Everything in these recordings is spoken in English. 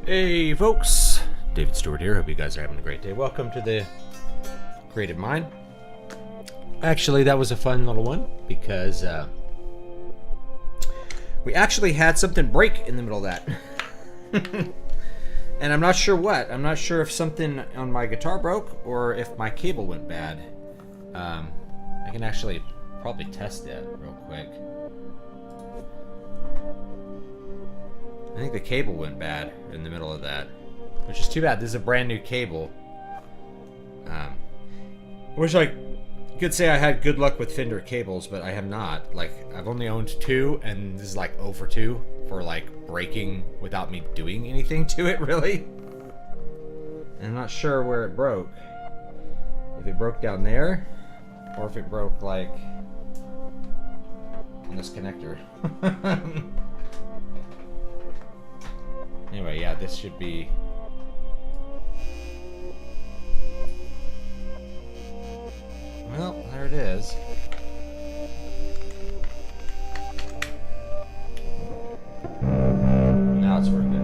Hey folks, David Stewart here. Hope you guys are having a great day. Welcome to the Creative Mind. Actually, that was a fun little one because we actually had something break in the middle of that. And I'm not sure what. I'm not sure if something on my guitar broke or if my cable went bad. I can actually probably test that real quick. I think the cable went bad in the middle of that, which is too bad. This is a brand new cable. Wish I could say I had good luck with Fender cables, but I have not. Like, I've only owned two, and this is like 0 for 2 for like breaking without me doing anything to it, really. And I'm not sure where it broke. If it broke down there, or if it broke like on this connector. Anyway, yeah, this should be... Well, there it is. Now it's working.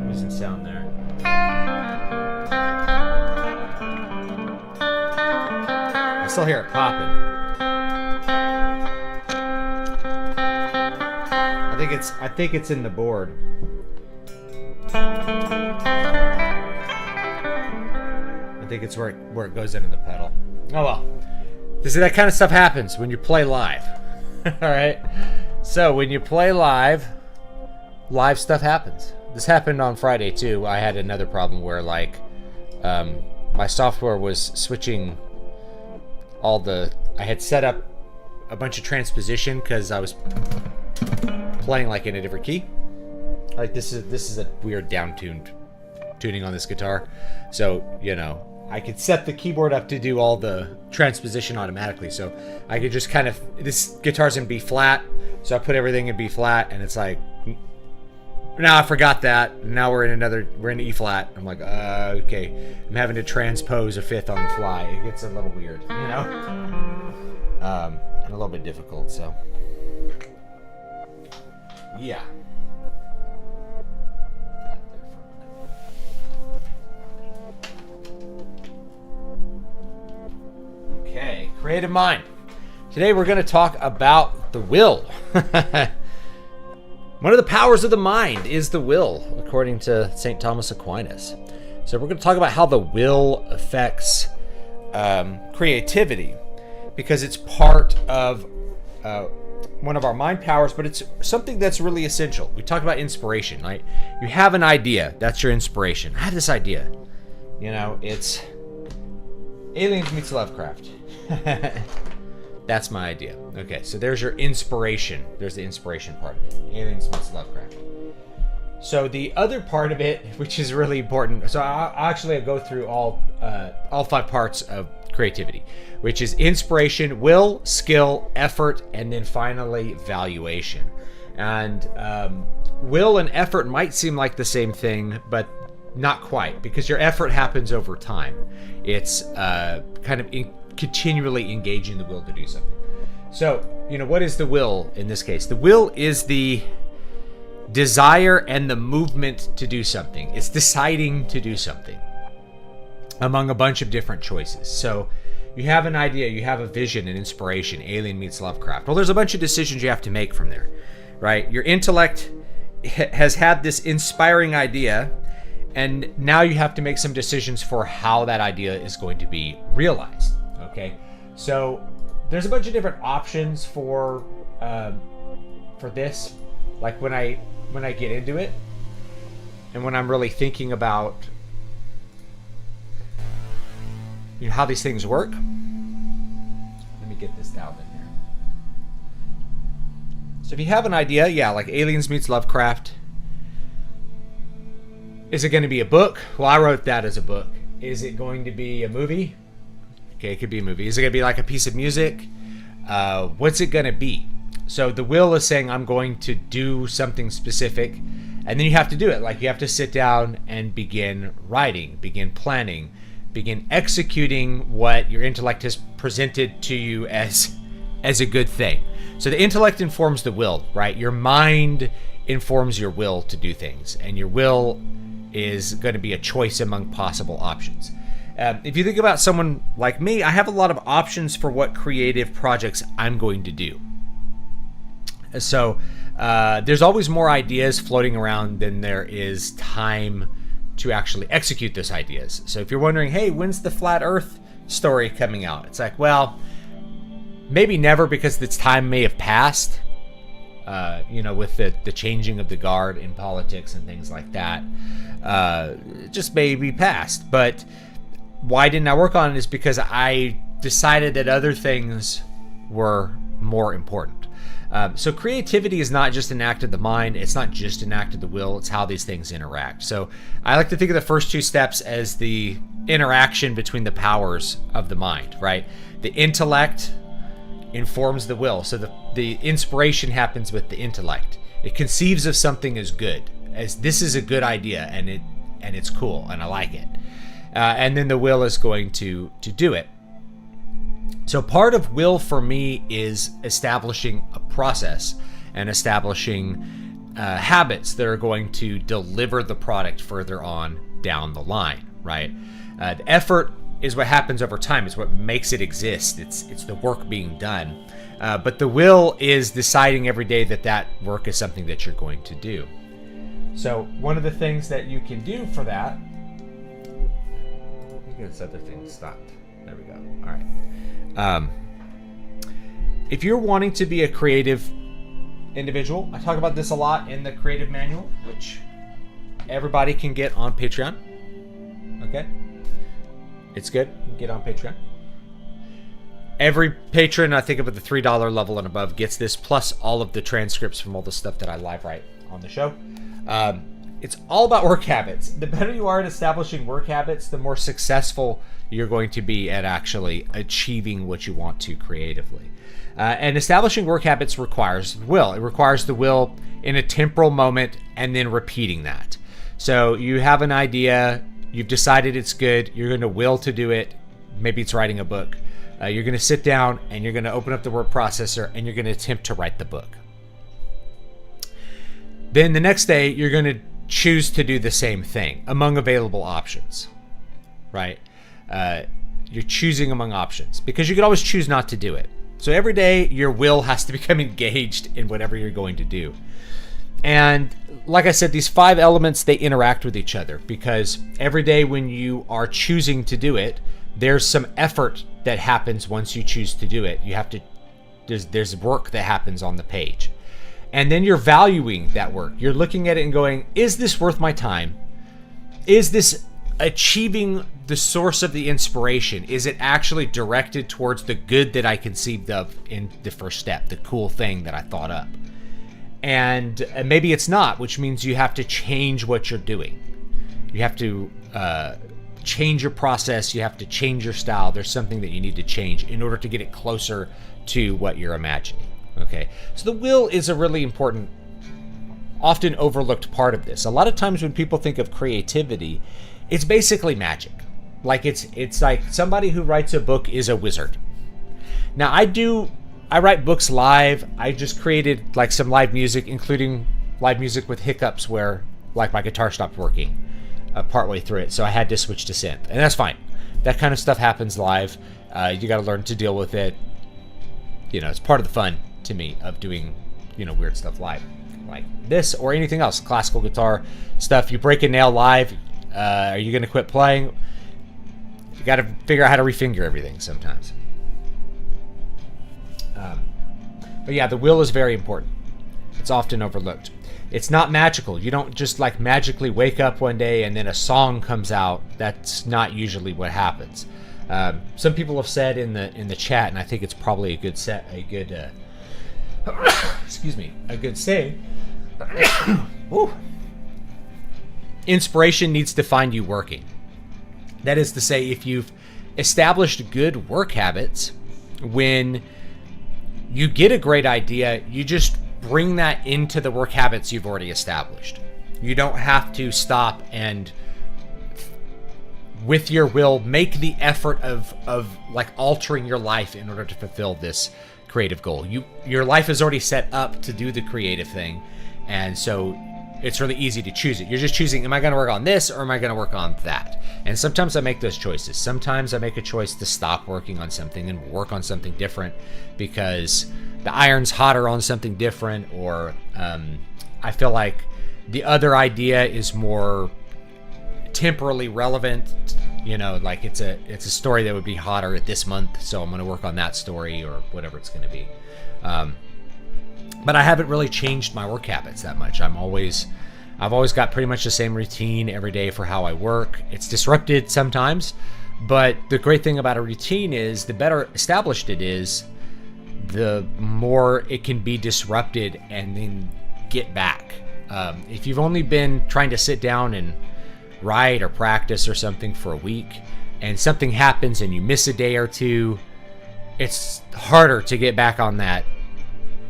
Losing sound there. I still hear it popping. I think it's in the board. I think it's where it goes into the pedal. Oh well. See, that kind of stuff happens when you play live. All right. So when you play live stuff happens. This happened on Friday too. I had another problem where like my software was switching I had set up a bunch of transposition because I was playing like in a different key. Like this is a weird down-tuned tuning on this guitar. So, you know, I could set the keyboard up to do all the transposition automatically. So I could just kind of, this guitar's in B flat. So I put everything in B flat and it's like, now I forgot that. Now we're in E flat. I'm like, okay. I'm having to transpose a fifth on the fly. It gets a little weird, you know? And a little bit difficult, so. Yeah. Okay, Creative Mind. Today we're going to talk about the will. One of the powers of the mind is the will, according to St. Thomas Aquinas. So we're going to talk about how the will affects creativity, because it's part of one of our mind powers, but it's something that's really essential. We talked about inspiration, right? You have an idea, that's your inspiration. I have this idea. You know, it's Aliens meets Lovecraft. That's my idea. Okay, so there's your inspiration. There's the inspiration part of it. Aliens meets Lovecraft. So the other part of it, which is really important, so I'll go through all 5 parts of creativity, which is inspiration, will, skill, effort, and then finally valuation. And will and effort might seem like the same thing, but not quite, because your effort happens over time. It's kind of continually engaging the will to do something. So, you know, what is the will in this case? The will is the desire and the movement to do something. It's deciding to do something among a bunch of different choices. So you have an idea, you have a vision, an inspiration, Alien meets Lovecraft. Well, there's a bunch of decisions you have to make from there, right? Your intellect has had this inspiring idea, and now you have to make some decisions for how that idea is going to be realized. Okay, so there's a bunch of different options for this. Like when I get into it, and when I'm really thinking about how these things work. Let me get this down in here. So if you have an idea, yeah, like Aliens meets Lovecraft. Is it going to be a book? Well, I wrote that as a book. Is it going to be a movie? Okay, it could be a movie. Is it going to be like a piece of music? What's it going to be? So the will is saying I'm going to do something specific, and then you have to do it. Like you have to sit down and begin writing, begin planning, begin executing what your intellect has presented to you as a good thing. So the intellect informs the will, right? Your mind informs your will to do things, and your will is going to be a choice among possible options. If you think about someone like me, I have a lot of options for what creative projects I'm going to do. So there's always more ideas floating around than there is time to actually execute those ideas. So if you're wondering, hey, when's the flat earth story coming out? It's like, well, maybe never, because its time may have passed, with the changing of the guard in politics and things like that. It just may be past. But why didn't I work on it is because I decided that other things were more important. So creativity is not just an act of the mind. It's not just an act of the will. It's how these things interact. So I like to think of the first two steps as the interaction between the powers of the mind, right? The intellect informs the will. So the inspiration happens with the intellect. It conceives of something as good, as this is a good idea, and it's cool, and I like it. And then the will is going to do it. So part of will for me is establishing a process and establishing habits that are going to deliver the product further on down the line, right? The effort is what happens over time. It's what makes it exist. It's the work being done. But the will is deciding every day that work is something that you're going to do. So one of the things that you can do for that, I think this other thing stopped. There we go. All right. If you're wanting to be a creative individual, I talk about this a lot in the creative manual, which everybody can get on Patreon. Okay? It's good. Get on Patreon. Every patron, I think, of the $3 level and above, gets this, plus all of the transcripts from all the stuff that I live write on the show. It's all about work habits. The better you are at establishing work habits, the more successful you're going to be at actually achieving what you want to creatively. And establishing work habits requires will. It requires the will in a temporal moment and then repeating that. So you have an idea, you've decided it's good, you're going to will to do it. Maybe it's writing a book. You're going to sit down and you're going to open up the word processor and you're going to attempt to write the book. Then the next day, you're going to choose to do the same thing among available options, right? You're choosing among options because you could always choose not to do it. So every day, your will has to become engaged in whatever you're going to do. And like I said, these 5 elements, they interact with each other because every day when you are choosing to do it, there's some effort that happens once you choose to do it. You have to, there's work that happens on the page. And then you're valuing that work. You're looking at it and going, is this worth my time? Is this achieving the source of the inspiration? Is it actually directed towards the good that I conceived of in the first step, the cool thing that I thought up? And maybe it's not, which means you have to change what you're doing. You have to change your process. You have to change your style. There's something that you need to change in order to get it closer to what you're imagining. Okay, so the will is a really important, often overlooked part of this. A lot of times when people think of creativity, it's basically magic. Like it's like somebody who writes a book is a wizard. Now I write books live. I just created like some live music, including live music with hiccups where like my guitar stopped working partway through it, so I had to switch to synth, and that's fine. That kind of stuff happens live. You got to learn to deal with it. You know, it's part of the fun to me of doing, weird stuff live, like this or anything else, classical guitar stuff. You break a nail live, are you going to quit playing? You got to figure out how to refinger everything sometimes. But yeah, the will is very important. It's often overlooked. It's not magical. You don't just like magically wake up one day and then a song comes out. That's not usually what happens. Some people have said in the chat, and I think it's probably a good excuse me, a good saying. Inspiration needs to find you working. That is to say, if you've established good work habits, when you get a great idea, you just bring that into the work habits you've already established. You don't have to stop and, with your will, make the effort of like altering your life in order to fulfill this creative goal. Your life is already set up to do the creative thing, and so it's really easy to choose it. You're just choosing, am I going to work on this or am I going to work on that? And sometimes I make those choices. Sometimes I make a choice to stop working on something and work on something different because the iron's hotter on something different, or I feel like the other idea is more temporally relevant. You know, like it's a story that would be hotter this month, so I'm going to work on that story or whatever it's going to be. But I haven't really changed my work habits that much. I've always got pretty much the same routine every day for how I work. It's disrupted sometimes, but the great thing about a routine is the better established it is, the more it can be disrupted and then get back. If you've only been trying to sit down and write or practice or something for a week and something happens and you miss a day or two, it's harder to get back on that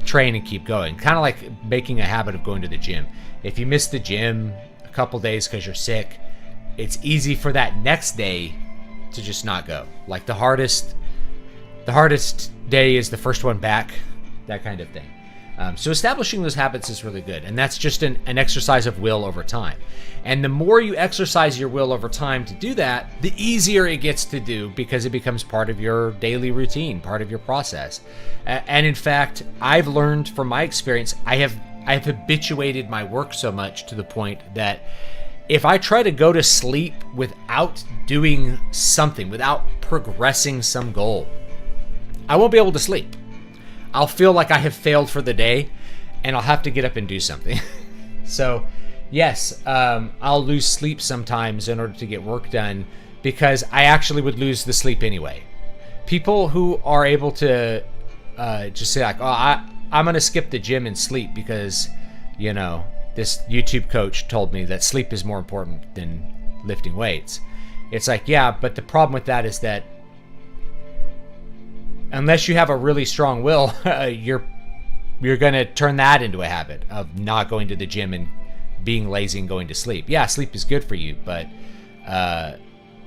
train and keep going. Kind of like making a habit of going to the gym. If you miss the gym a couple days because you're sick, it's easy for that next day to just not go. Like the hardest day is the first one back, that kind of thing. So establishing those habits is really good, and that's just an exercise of will over time. And the more you exercise your will over time to do that, the easier it gets to do, because it becomes part of your daily routine, part of your process. And in fact, I've learned from my experience, I've habituated my work so much to the point that if I try to go to sleep without doing something, without progressing some goal, I won't be able to sleep. I'll feel like I have failed for the day, and I'll have to get up and do something. So, yes, I'll lose sleep sometimes in order to get work done, because I actually would lose the sleep anyway. People who are able to just say like, oh, I'm going to skip the gym and sleep because, you know, this YouTube coach told me that sleep is more important than lifting weights. It's like, yeah, but the problem with that is that unless you have a really strong will, you're going to turn that into a habit of not going to the gym and being lazy and going to sleep. Yeah, sleep is good for you, but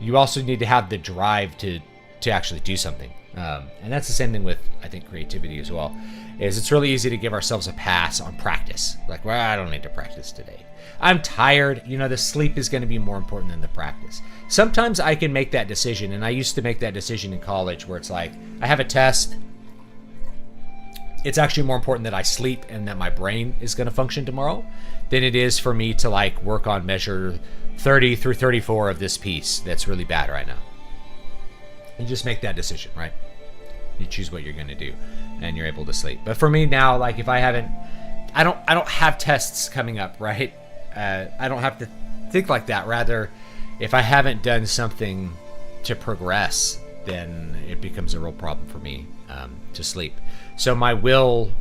you also need to have the drive to actually do something. And that's the same thing with, I think, creativity as well. Is it's really easy to give ourselves a pass on practice. Like, well, I don't need to practice today. I'm tired. You know, the sleep is going to be more important than the practice. Sometimes I can make that decision, and I used to make that decision in college where it's like, I have a test. It's actually more important that I sleep and that my brain is going to function tomorrow than it is for me to like work on measure 30 through 34 of this piece that's really bad right now. You just make that decision, right? You choose what you're going to do, and you're able to sleep. But for me now, like if I don't have tests coming up, right? I don't have to think like that. Rather, if I haven't done something to progress, then it becomes a real problem for me to sleep. So my will,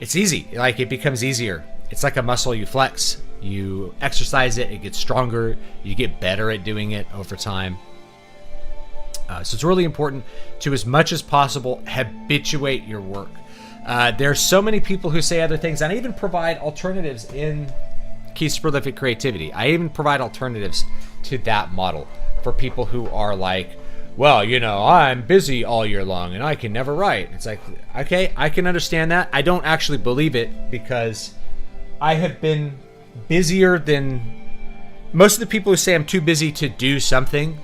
it's easy. Like it becomes easier. It's like a muscle you flex. You exercise it, it gets stronger. You get better at doing it over time. So it's really important to, as much as possible, habituate your work. There's so many people who say other things, and I even provide alternatives in Keys to Prolific Creativity. I even provide alternatives to that model for people who are like, well, you know, I'm busy all year long and I can never write. It's like, okay, I can understand that. I don't actually believe it, because I have been busier than most of the people who say I'm too busy to do something.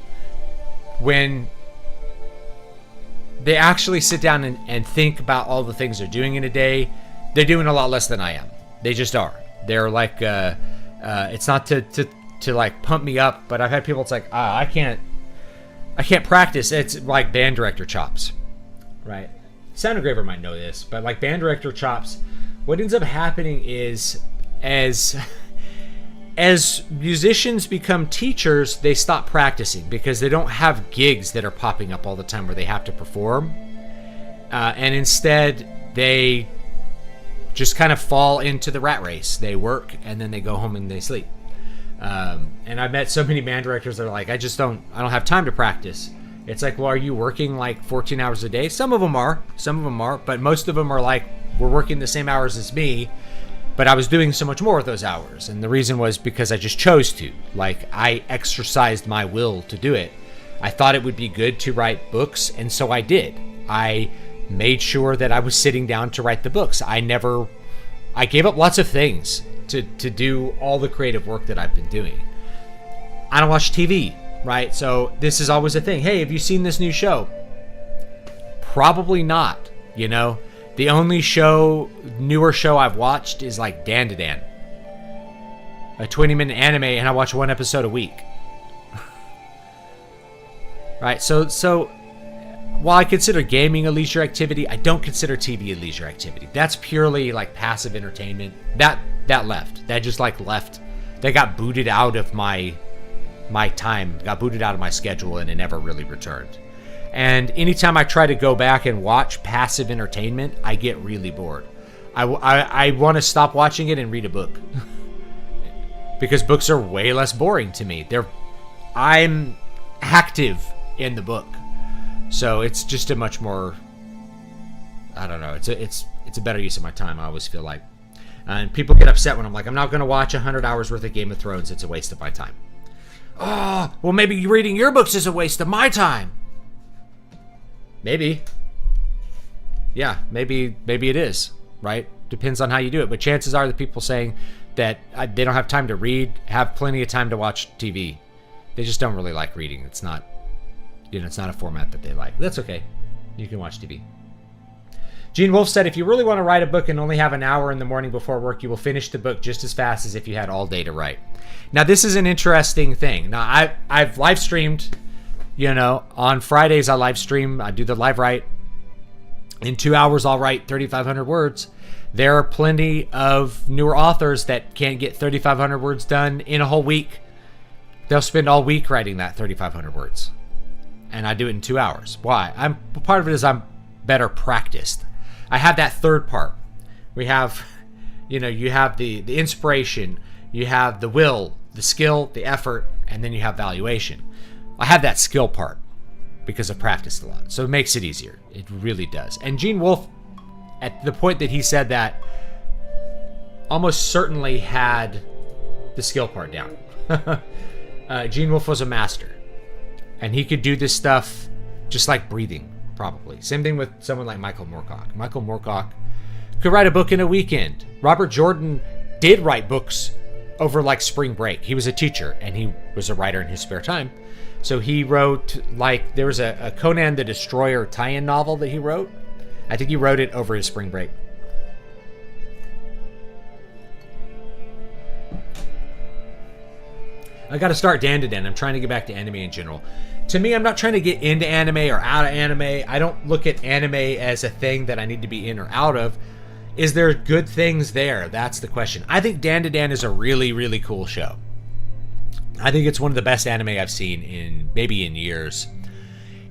When they actually sit down and think about all the things they're doing in a day, they're doing a lot less than I am. They just are. They're like, it's not to like pump me up, but I've had people, it's like, I can't practice. It's like band director chops, right? Sound engraver might know this, but like band director chops, what ends up happening is as musicians become teachers, they stop practicing because they don't have gigs that are popping up all the time where they have to perform. And instead, they just kind of fall into the rat race. They work and then they go home and they sleep. And I've met so many band directors that are like, I don't have time to practice. It's like, well, are you working like 14 hours a day? Some of them are, but most of them are like, we're working the same hours as me, but I was doing so much more of those hours. And the reason was because I just chose to. Like, I exercised my will to do it. I thought it would be good to write books, and so I did. I made sure that I was sitting down to write the books. I gave up lots of things to do all the creative work that I've been doing. I don't watch TV, right? So this is always a thing. Hey, have you seen this new show? Probably not, you know? The only newer show I've watched is like Dan, a 20-minute anime, and I watch one episode a week. Right? So while I consider gaming a leisure activity, I don't consider TV a leisure activity. That's purely like passive entertainment. That left. That just like left. That got booted out of my time, got booted out of my schedule, and it never really returned. And anytime I try to go back and watch passive entertainment, I get really bored. I want to stop watching it and read a book. Because books are way less boring to me. I'm active in the book. So it's just a much more, I don't know, it's a better use of my time, I always feel like. And people get upset when I'm like, I'm not going to watch 100 hours worth of Game of Thrones. It's a waste of my time. Oh, well, maybe reading your books is a waste of my time. Maybe. Yeah, maybe it is, right? Depends on how you do it. But chances are the people saying that they don't have time to read have plenty of time to watch TV. They just don't really like reading. It's not, it's not a format that they like. That's okay. You can watch TV. Gene Wolfe said, if you really want to write a book and only have an hour in the morning before work, you will finish the book just as fast as if you had all day to write. Now, this is an interesting thing. Now, I've live streamed, on Fridays I live stream. I do the live write. In 2 hours, I'll write 3,500 words. There are plenty of newer authors that can't get 3,500 words done in a whole week. They'll spend all week writing that 3,500 words. And I do it in 2 hours. Why? Part of it is I'm better practiced. I have that third part. We have, you have the inspiration, you have the will, the skill, the effort, and then you have valuation. I have that skill part because I've practiced a lot. So it makes it easier. It really does. And Gene Wolfe, at the point that he said that, almost certainly had the skill part down. Gene Wolfe was a master. And he could do this stuff just like breathing. Probably. Same thing with someone like Michael Moorcock. Michael Moorcock could write a book in a weekend. Robert Jordan did write books over like spring break. He was a teacher and he was a writer in his spare time. So he wrote, there was a Conan the Destroyer tie-in novel that he wrote. I think he wrote it over his spring break. I got to start Dan. I'm trying to get back to anime in general. To me, I'm not trying to get into anime or out of anime. I don't look at anime as a thing that I need to be in or out of. Is there good things there? That's the question. I think Dan is a really, really cool show. I think it's one of the best anime I've seen in years.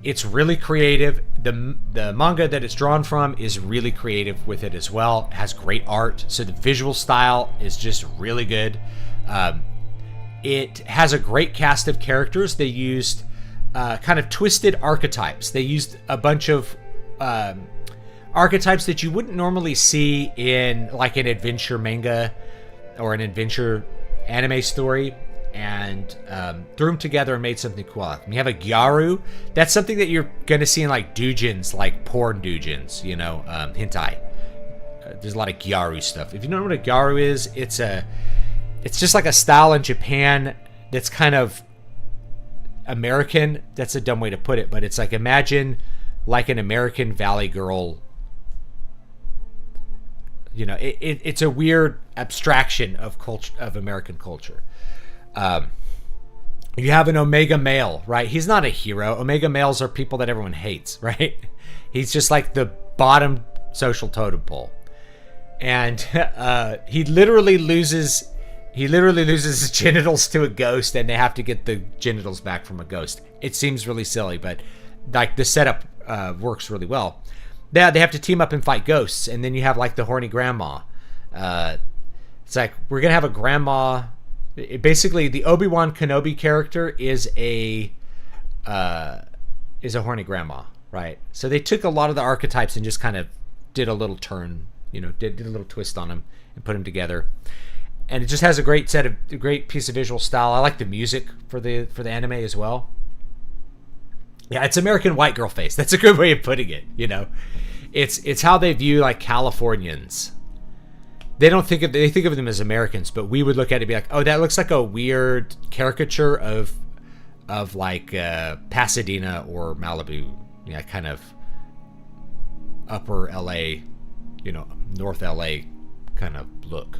It's really creative. The manga that it's drawn from is really creative with it as well. It has great art. So the visual style is just really good. It has a great cast of characters. They used kind of twisted archetypes. They used a bunch of archetypes that you wouldn't normally see in like an adventure manga or an adventure anime story, and threw them together and made something cool out of them. You have a Gyaru. That's something that you're going to see in like doujins, like porn doujins, hentai. There's a lot of Gyaru stuff. If you don't know what a Gyaru is, it's just like a style in Japan that's kind of American. That's a dumb way to put it, but it's like, imagine like an American Valley Girl. It's a weird abstraction of culture, of American culture. You have an Omega male, right? He's not a hero. Omega males are people that everyone hates, right? He's just like the bottom social totem pole. and he literally loses his genitals to a ghost, and they have to get the genitals back from a ghost. It seems really silly, but like the setup works really well. Yeah, they have to team up and fight ghosts, and then you have like the horny grandma. It's like we're gonna have a grandma. Basically, the Obi-Wan Kenobi character is a horny grandma, right? So they took a lot of the archetypes and just kind of did a little turn, did a little twist on them and put them together. And it just has a great piece of visual style. I like the music for the anime as well. Yeah, it's American white girl face. That's a good way of putting it. It's how they view like Californians. They think of them as Americans, but we would look at it and be like, oh, that looks like a weird caricature of like Pasadena or Malibu, kind of upper LA, North LA kind of look.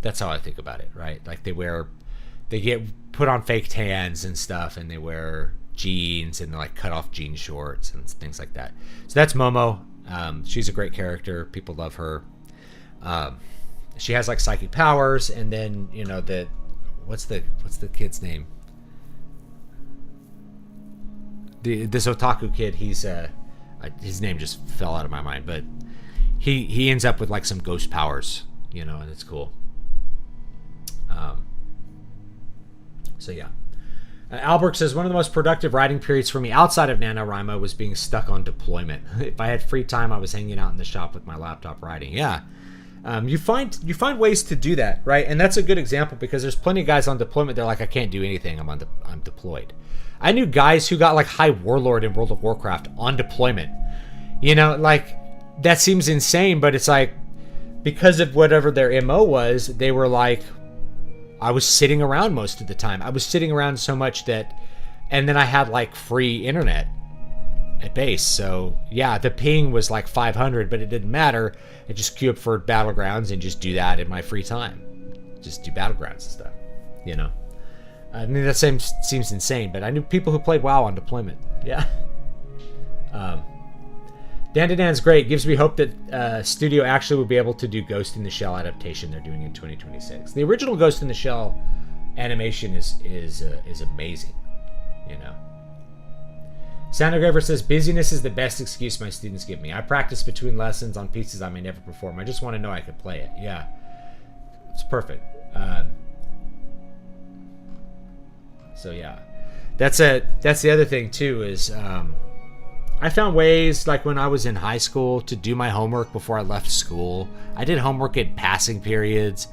That's how I think about it, right? Like they get put on fake tans and stuff, and they wear jeans and like cut off jean shorts and things like that. So that's Momo. She's a great character. People love her. She has like psychic powers, and then what's the kid's name? This otaku kid. He's his name just fell out of my mind, but he ends up with like some ghost powers, and it's cool. So yeah. Albert says, one of the most productive writing periods for me outside of NaNoWriMo was being stuck on deployment. If I had free time, I was hanging out in the shop with my laptop writing. Yeah. You find ways to do that, right? And that's a good example because there's plenty of guys on deployment. They're like, I can't do anything. I'm deployed. I knew guys who got like High Warlord in World of Warcraft on deployment. Like that seems insane, but it's like because of whatever their MO was, they were like, I was sitting around most of the time. I was sitting around so much and then I had like free internet at base. So yeah, the ping was like 500, but it didn't matter. I just queue up for Battlegrounds and just do that in my free time. Just do Battlegrounds and stuff, I mean, that seems insane, but I knew people who played WoW on deployment. Yeah. Dan's great. Gives me hope that Studio actually will be able to do Ghost in the Shell adaptation they're doing in 2026. The original Ghost in the Shell animation is amazing, Soundograver says, busyness is the best excuse my students give me. I practice between lessons on pieces I may never perform. I just want to know I could play it. Yeah, it's perfect. So yeah, that's the other thing too is I found ways, like when I was in high school, to do my homework before I left school. I did homework in passing periods.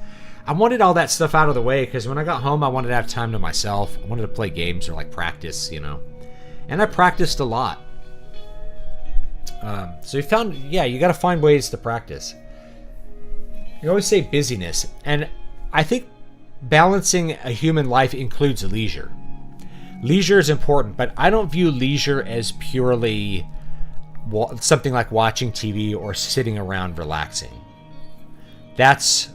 I wanted all that stuff out of the way because when I got home, I wanted to have time to myself. I wanted to play games or like practice, And I practiced a lot. So you got to find ways to practice. You always say busyness. And I think balancing a human life includes leisure. Leisure is important, but I don't view leisure as purely something like watching TV or sitting around relaxing. That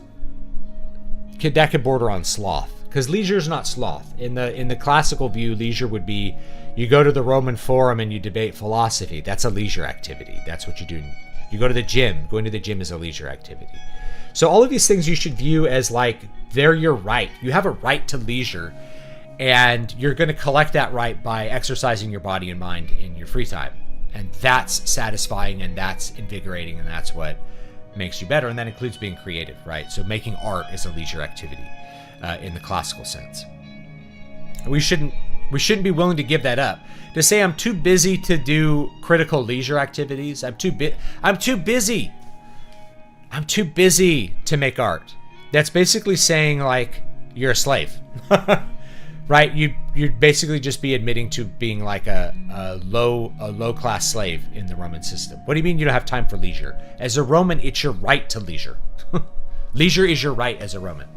could border on sloth, because leisure is not sloth. In the classical view, leisure would be you go to the Roman Forum and you debate philosophy. That's a leisure activity. That's what you do. You go to the gym. Going to the gym is a leisure activity. So all of these things you should view as like they're your right. You have a right to leisure. And you're going to collect that right by exercising your body and mind in your free time. And that's satisfying and that's invigorating and that's what makes you better. And that includes being creative, right? So making art is a leisure activity in the classical sense. We shouldn't be willing to give that up. To say I'm too busy to do critical leisure activities. I'm too busy to make art. That's basically saying like you're a slave. Right, you'd basically just be admitting to being like a low class slave in the Roman system. What do you mean you don't have time for leisure? As a Roman, it's your right to leisure. Leisure is your right as a Roman.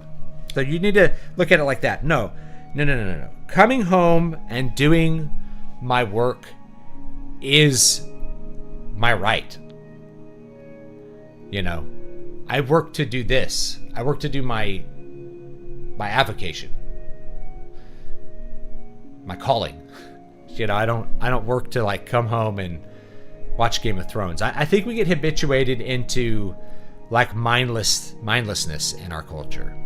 So you need to look at it like that. No. Coming home and doing my work is my right. I work to do this. I work to do my avocation. My calling. I don't work to like come home and watch Game of Thrones. I think we get habituated into like mindlessness in our culture.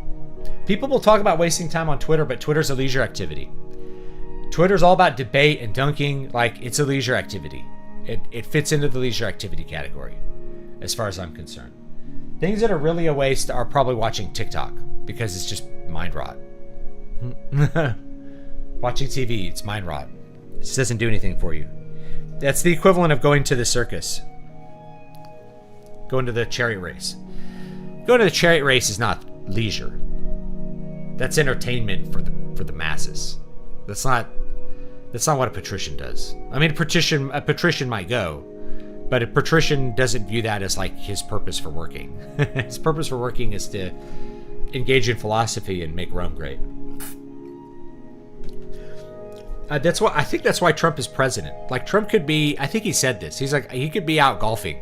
People will talk about wasting time on Twitter, but Twitter's a leisure activity. Twitter's all about debate and dunking. Like, it's a leisure activity. It fits into the leisure activity category, as far as I'm concerned. Things that are really a waste are probably watching TikTok, because it's just mind rot. Watching TV, it's mind rot. It just doesn't do anything for you. That's the equivalent of going to the circus. Going to the chariot race. Going to the chariot race is not leisure. That's entertainment for the masses. That's not what a patrician does. I mean, a patrician might go, but a patrician doesn't view that as like his purpose for working. His purpose for working is to engage in philosophy and make Rome great. I think that's why Trump is president. Like, Trump could be, I think he said this. He's like, he could be out golfing.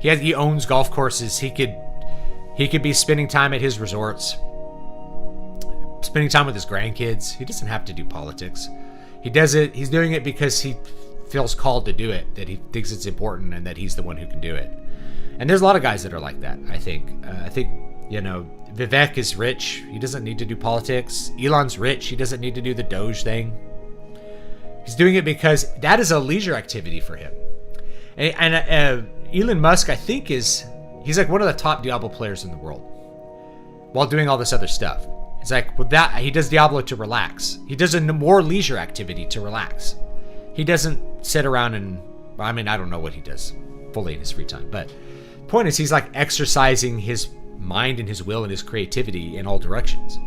He owns golf courses. He could be spending time at his resorts, spending time with his grandkids. He doesn't have to do politics. He does it. He's doing it because he feels called to do it, that he thinks it's important, and that he's the one who can do it. And there's a lot of guys that are like that, I think. Vivek is rich. He doesn't need to do politics. Elon's rich. He doesn't need to do the Doge thing. He's doing it because that is a leisure activity for him. And Elon Musk, I think, he's like one of the top Diablo players in the world, while doing all this other stuff. It's like, with that, he does Diablo to relax. He does a more leisure activity to relax. He doesn't sit around and, I mean, I don't know what he does fully in his free time, but the point is, he's like exercising his mind and his will and his creativity in all directions.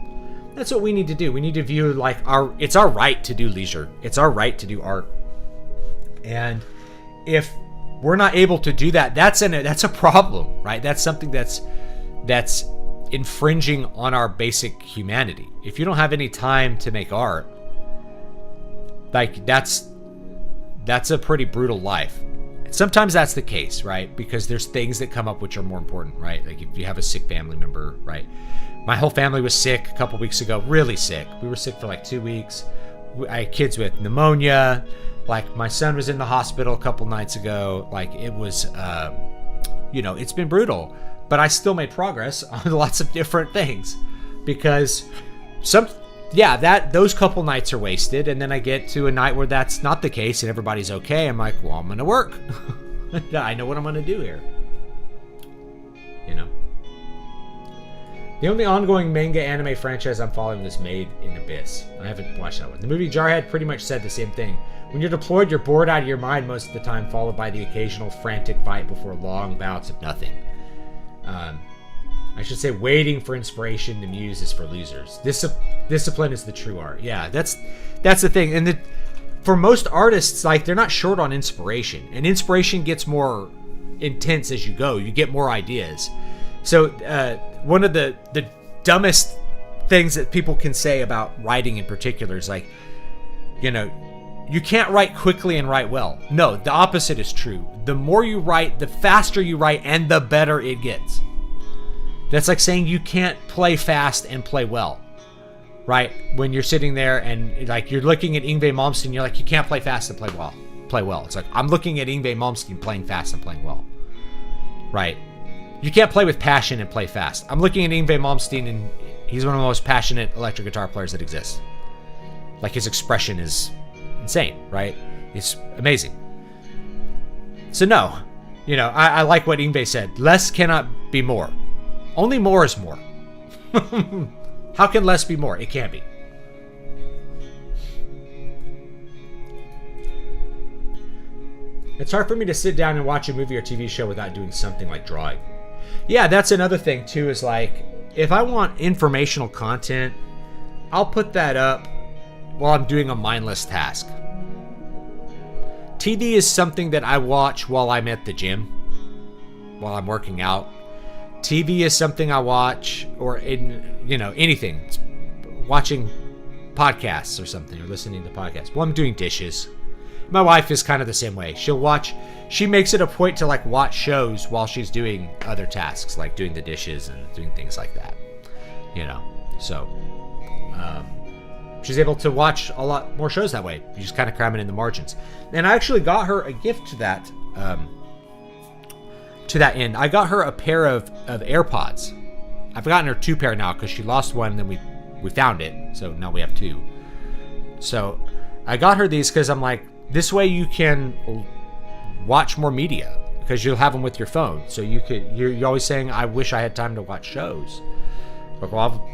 That's what we need to do. We need to view like it's our right to do leisure. It's our right to do art. And if we're not able to do that, that's a problem, right? That's something that's infringing on our basic humanity. If you don't have any time to make art, like that's a pretty brutal life. Sometimes that's the case, right? Because there's things that come up which are more important, right? Like if you have a sick family member, right? My whole family was sick a couple weeks ago, really sick. We were sick for like 2 weeks. I had kids with pneumonia. Like, my son was in the hospital a couple nights ago. Like, it was, it's been brutal. But I still made progress on lots of different things. Because those couple nights are wasted. And then I get to a night where that's not the case and everybody's okay. I'm like, well, I'm going to work. I know what I'm going to do here. You know? The only ongoing manga anime franchise I'm following is Made in Abyss. I haven't watched that one. The movie Jarhead pretty much said the same thing. When you're deployed, you're bored out of your mind most of the time, followed by the occasional frantic fight before long bouts of nothing. I should say waiting for inspiration to muse is for losers. Discipline is the true art. Yeah, that's the thing. And for most artists, like, they're not short on inspiration. And inspiration gets more intense as you go. You get more ideas. So one of the dumbest things that people can say about writing in particular is like, you can't write quickly and write well. No, the opposite is true. The more you write, the faster you write, and the better it gets. That's like saying you can't play fast and play well, right? When you're sitting there and like you're looking at Yngwie Malmsteen, you're like, you can't play fast and play well. It's like, I'm looking at Yngwie Malmsteen playing fast and playing well, right? You can't play with passion and play fast. I'm looking at Yngwie Malmsteen, and he's one of the most passionate electric guitar players that exist. Like, his expression is insane, right? It's amazing. So no, I like what Yngwie said. Less cannot be more. Only more is more. How can less be more? It can't be. It's hard for me to sit down and watch a movie or TV show without doing something like drawing. Yeah, that's another thing too, is like, if I want informational content, I'll put that up while I'm doing a mindless task. TV is something that I watch while I'm at the gym, while I'm working out. TV is something I watch, or anything. Watching podcasts or something, or listening to podcasts. Well, I'm doing dishes. My wife is kind of the same way. She makes it a point to like watch shows while she's doing other tasks, like doing the dishes and doing things like that. So, she's able to watch a lot more shows that way. You just kind of cram it in the margins. And I actually got her a gift to that end. I got her a pair of AirPods. I've gotten her 2 pair now because she lost one, and then we found it, so now we have 2. So I got her these because I'm like, this way you can watch more media because you'll have them with your phone. So you're always saying, I wish I had time to watch shows. Like, well,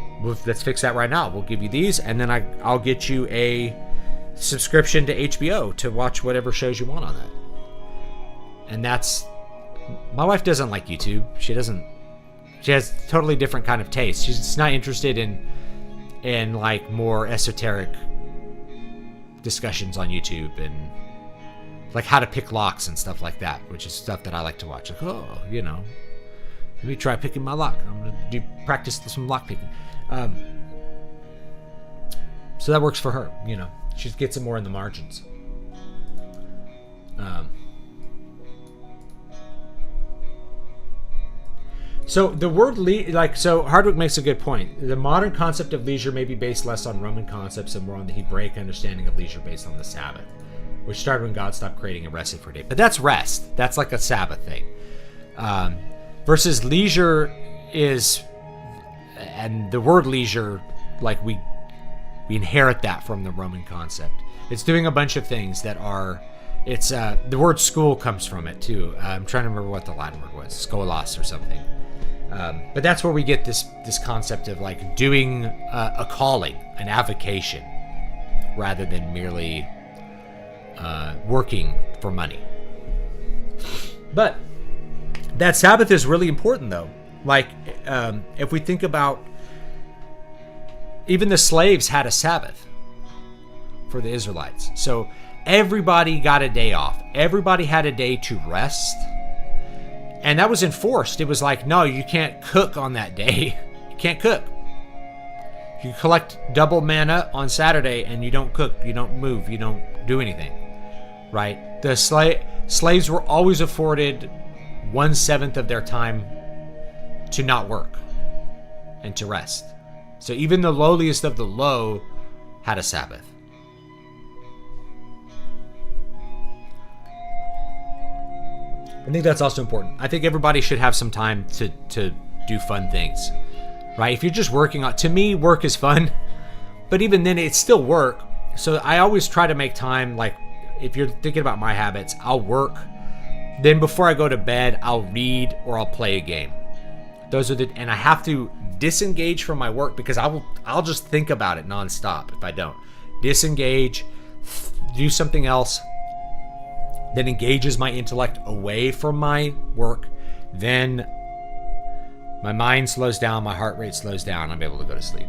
let's fix that right now. We'll give you these, and then I'll get you a subscription to HBO to watch whatever shows you want on that. And that's, my wife doesn't like YouTube. She has totally different kind of taste. She's not interested in like more esoteric discussions on YouTube and like how to pick locks and stuff like that, which is stuff that I like to watch. Like, let me try picking my lock. I'm gonna practice some lock picking. So that works for her. She gets it more in the margins. So the word so Hardwick makes a good point. The modern concept of leisure may be based less on Roman concepts and more on the Hebraic understanding of leisure based on the Sabbath, which started when God stopped creating and rested for a day. But that's rest. That's like a Sabbath thing. Versus leisure is, and the word leisure, like we inherit that from the Roman concept. It's doing a bunch of things that are, it's, the word school comes from it too. I'm trying to remember what the Latin word was, scholas or something. But that's where we get this concept of like doing a calling, an avocation, rather than merely working for money. But that Sabbath is really important, though. Like, if we think about, even the slaves had a Sabbath for the Israelites. So everybody got a day off. Everybody had a day to rest. And that was enforced. It was like, no, you can't cook on that day. You can't cook. You collect double manna on Saturday and you don't cook, you don't move, you don't do anything. Right? The slaves were always afforded 1/7 of their time to not work and to rest. So even the lowliest of the low had a Sabbath. I think that's also important. I think everybody should have some time to do fun things, right? If you're just working on, to me, work is fun, but even then it's still work. So I always try to make time, like if you're thinking about my habits, I'll work. Then before I go to bed, I'll read or I'll play a game. And I have to disengage from my work because I'll just think about it nonstop if I don't. Disengage, do something else that engages my intellect away from my work. Then my mind slows down, my heart rate slows down, I'm able to go to sleep.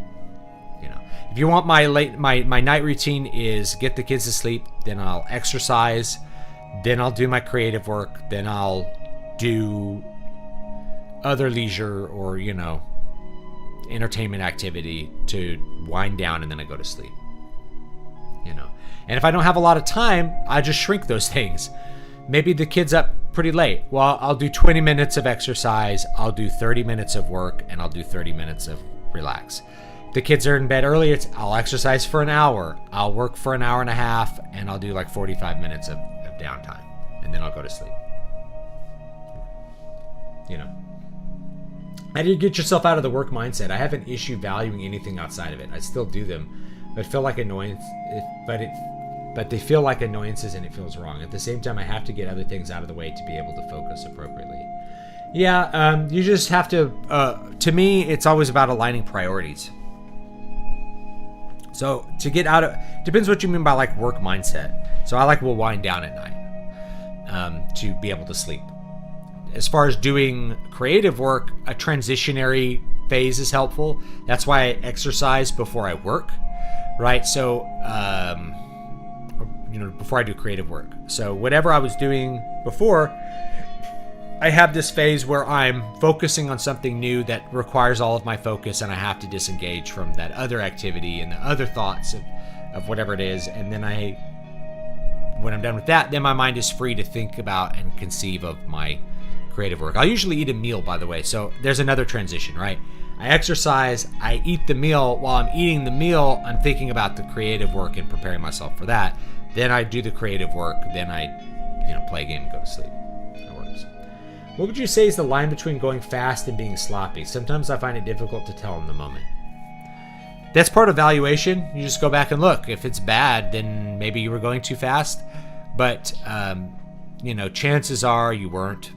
If you want my night routine is get the kids to sleep, then I'll exercise, then I'll do my creative work, then I'll do other leisure or, entertainment activity to wind down, and then I go to sleep. And if I don't have a lot of time, I just shrink those things. Maybe the kid's up pretty late. Well, I'll do 20 minutes of exercise, I'll do 30 minutes of work, and I'll do 30 minutes of relax. The kids are in bed early, I'll exercise for an hour, I'll work for an hour and a half, and I'll do like 45 minutes of downtime, and then I'll go to sleep. How do you get yourself out of the work mindset? I have an issue valuing anything outside of it. I still do them, but feel like annoyance. But they feel like annoyances, and it feels wrong. At the same time, I have to get other things out of the way to be able to focus appropriately. Yeah, you just have to. To me, it's always about aligning priorities. So to get out of, depends what you mean by like work mindset. So I will wind down at night to be able to sleep. As far as doing creative work, a transitionary phase is helpful. That's why I exercise before I work, right? So, before I do creative work. So whatever I was doing before, I have this phase where I'm focusing on something new that requires all of my focus, and I have to disengage from that other activity and the other thoughts of whatever it is. And then when I'm done with that, then my mind is free to think about and conceive of my creative work. I'll usually eat a meal, by the way. So there's another transition, right? I exercise, I eat the meal. While I'm eating the meal, I'm thinking about the creative work and preparing myself for that. Then I do the creative work. Then I, play a game and go to sleep. That works. What would you say is the line between going fast and being sloppy? Sometimes I find it difficult to tell in the moment. That's part of evaluation. You just go back and look. If it's bad, then maybe you were going too fast. But, chances are you weren't.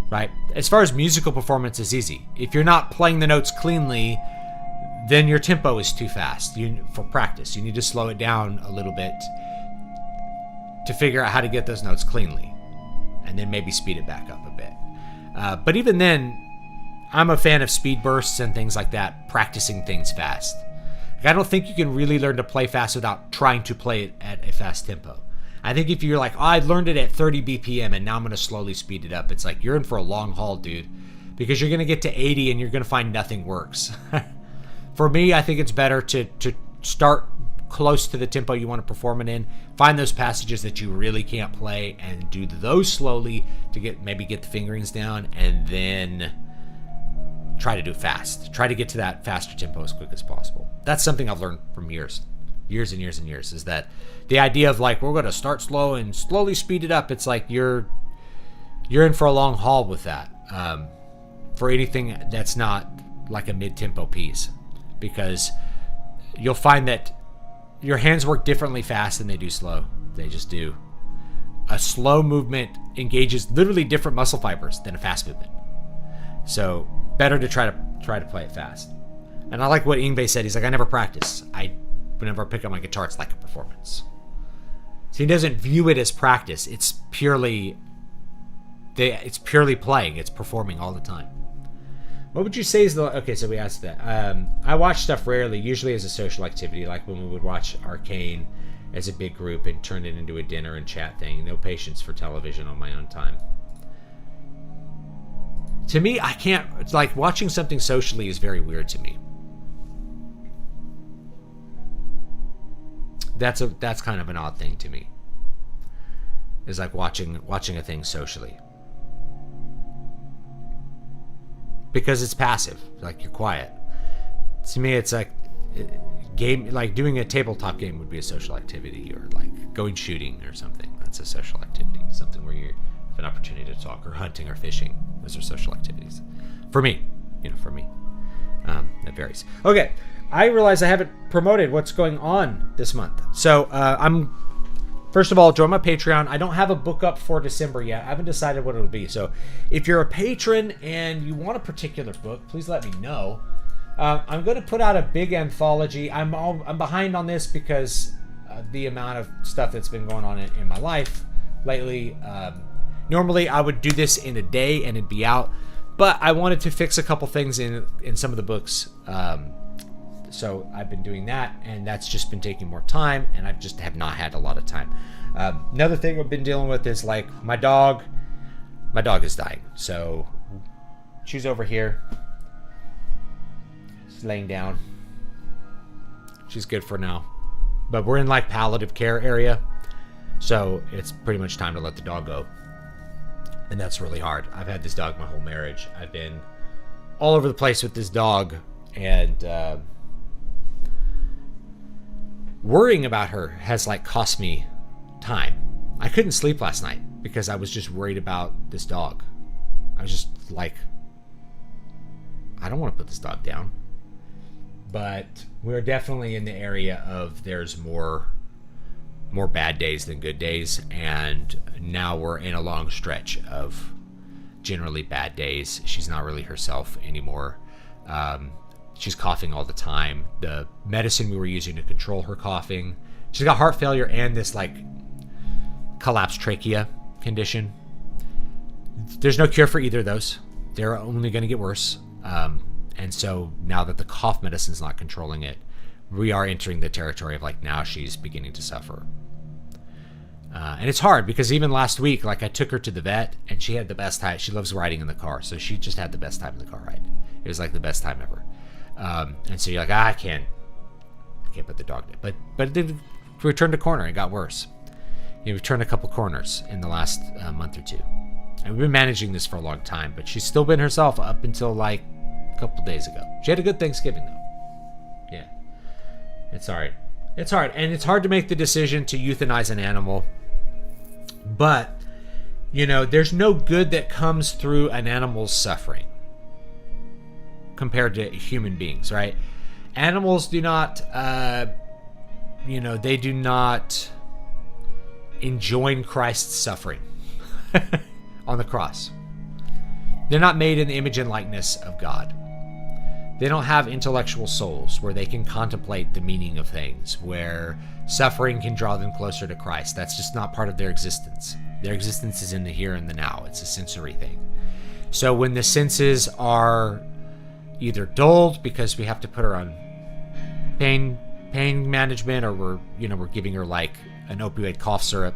Right? As far as musical performance is easy. If you're not playing the notes cleanly, then your tempo is too fast. For practice, you need to slow it down a little bit to figure out how to get those notes cleanly, and then maybe speed it back up a bit. But even then, I'm a fan of speed bursts and things like that, practicing things fast. I don't think you can really learn to play fast without trying to play it at a fast tempo. I think if you're like, I learned it at 30 BPM and now I'm going to slowly speed it up, it's like you're in for a long haul, dude, because you're going to get to 80 and you're going to find nothing works. For me, I think it's better to start close to the tempo you want to perform it in, find those passages that you really can't play and do those slowly to get the fingerings down, and then try to do it fast. Try to get to that faster tempo as quick as possible. That's something I've learned from years and years, is that the idea of like, we're going to start slow and slowly speed it up. It's like you're in for a long haul with that, for anything that's not like a mid-tempo piece, because you'll find that your hands work differently fast than they do slow. They just do. A slow movement engages literally different muscle fibers than a fast movement. So better to try to play it fast. And I like what Yngwie said. He's like, I never practice. Whenever I pick up my guitar, it's like a performance. So he doesn't view it as practice. It's purely playing. It's performing all the time. What would you say is the... Okay, so we asked that. I watch stuff rarely, usually as a social activity, like when we would watch Arcane as a big group and turn it into a dinner and chat thing. No patience for television on my own time. To me, I can't... It's like watching something socially is very weird to me. That's kind of an odd thing to me. It's like watching a thing socially. Because it's passive, like you're quiet. To me, it's like doing a tabletop game would be a social activity, or like going shooting or something. That's a social activity, something where you have an opportunity to talk, or hunting or fishing. Those are social activities. For me, that varies. Okay, I realize I haven't promoted what's going on this month. So first of all, join my Patreon. I don't have a book up for December yet. I haven't decided what it'll be. So if you're a patron and you want a particular book, please let me know. I'm going to put out a big anthology. I'm behind on this because the amount of stuff that's been going on in my life lately. Normally I would do this in a day and it'd be out, but I wanted to fix a couple things in some of the books. So I've been doing that, and that's just been taking more time, and I just have not had a lot of time. Another thing I've been dealing with is like my dog is dying. So she's over here. She's laying down. She's good for now. But we're in like palliative care area. So it's pretty much time to let the dog go. And that's really hard. I've had this dog my whole marriage. I've been all over the place with this dog, and worrying about her has like cost me time. I couldn't sleep last night because I was just worried about this dog. I was just like, I don't want to put this dog down. But we're definitely in the area of there's more bad days than good days, and now we're in a long stretch of generally bad days. She's not really herself anymore. She's coughing all the time. The medicine we were using to control her coughing, she's got heart failure and this like collapsed trachea condition. There's no cure for either of those. They're only going to get worse. And so now that the cough medicine's not controlling it, we are entering the territory of like, now she's beginning to suffer. And it's hard because even last week, like I took her to the vet and she had the best time. She loves riding in the car. So she just had the best time in the car ride. It was like the best time ever. And so you're like, I can't put the dog down. But it did, we turned a corner. It got worse. We've turned a couple corners in the last month or two. And we've been managing this for a long time, but she's still been herself up until like a couple days ago. She had a good Thanksgiving, though. Yeah. It's hard. It's hard. And it's hard to make the decision to euthanize an animal. But, there's no good that comes through an animal's suffering compared to human beings, right? Animals do not, they do not enjoin Christ's suffering on the cross. They're not made in the image and likeness of God. They don't have intellectual souls where they can contemplate the meaning of things, where suffering can draw them closer to Christ. That's just not part of their existence. Their existence is in the here and the now. It's a sensory thing. So when the senses are either dulled because we have to put her on pain management, or we're giving her like an opioid cough syrup,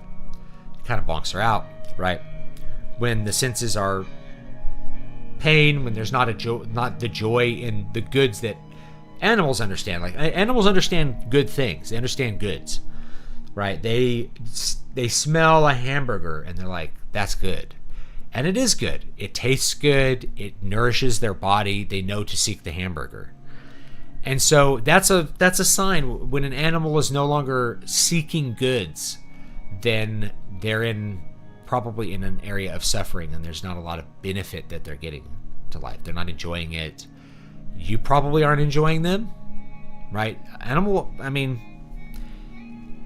it kind of bonks her out, right? When the senses are pain, when there's not the joy in the goods that animals understand. Like, animals understand good things. They understand goods, right? They smell a hamburger and they're like, that's good. And it is good. It tastes good. It nourishes their body. They know to seek the hamburger. And so that's a sign. When an animal is no longer seeking goods, then they're probably in an area of suffering, and there's not a lot of benefit that they're getting to life. They're not enjoying it. You probably aren't enjoying them, right? A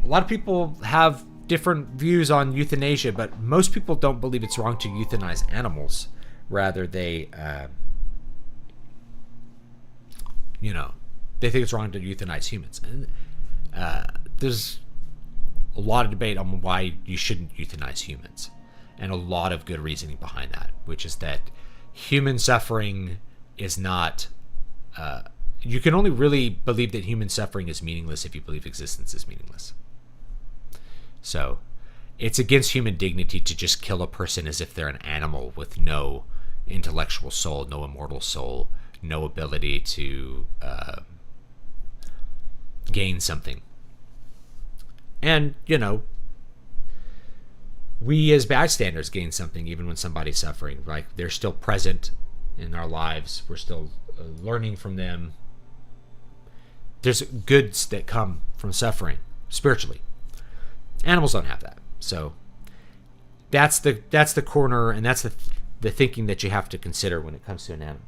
lot of people have different views on euthanasia, but most people don't believe it's wrong to euthanize animals. Rather, they think it's wrong to euthanize humans. And there's a lot of debate on why you shouldn't euthanize humans, and a lot of good reasoning behind that, which is that human suffering is not... you can only really believe that human suffering is meaningless if you believe existence is meaningless. So it's against human dignity to just kill a person as if they're an animal with no intellectual soul, no immortal soul, no ability to gain something. And, we as bystanders gain something even when somebody's suffering. Like, they're still present in our lives. We're still learning from them. There's goods that come from suffering spiritually. Animals don't have that. So that's the corner, and that's the thinking that you have to consider when it comes to an animal.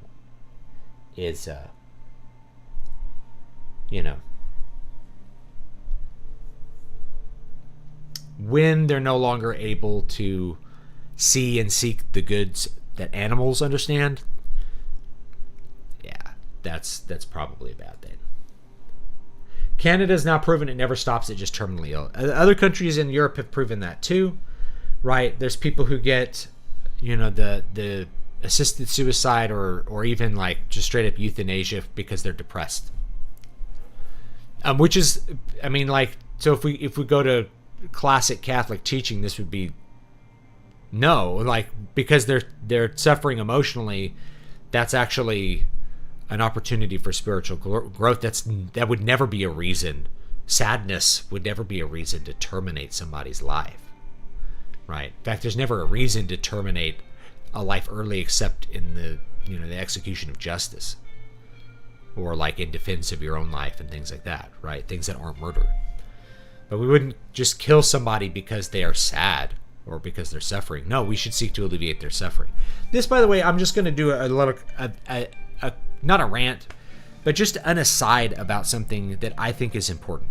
Is when they're no longer able to see and seek the goods that animals understand, yeah, that's probably a bad thing. Canada's now proven it never stops at just terminally ill. Other countries in Europe have proven that too, right? There's people who get, the assisted suicide or even like just straight up euthanasia because they're depressed. Which is, so if we go to classic Catholic teaching, this would be no, like, because they're suffering emotionally, that's actually an opportunity for spiritual growth. That would never be a reason. Sadness would never be a reason to terminate somebody's life, right? In fact, there's never a reason to terminate a life early except in the execution of justice, or like in defense of your own life and things like that, right? Things that aren't murder. But we wouldn't just kill somebody because they are sad or because they're suffering. No, we should seek to alleviate their suffering. This, by the way, I'm just going to do a little, not a rant, but just an aside about something that I think is important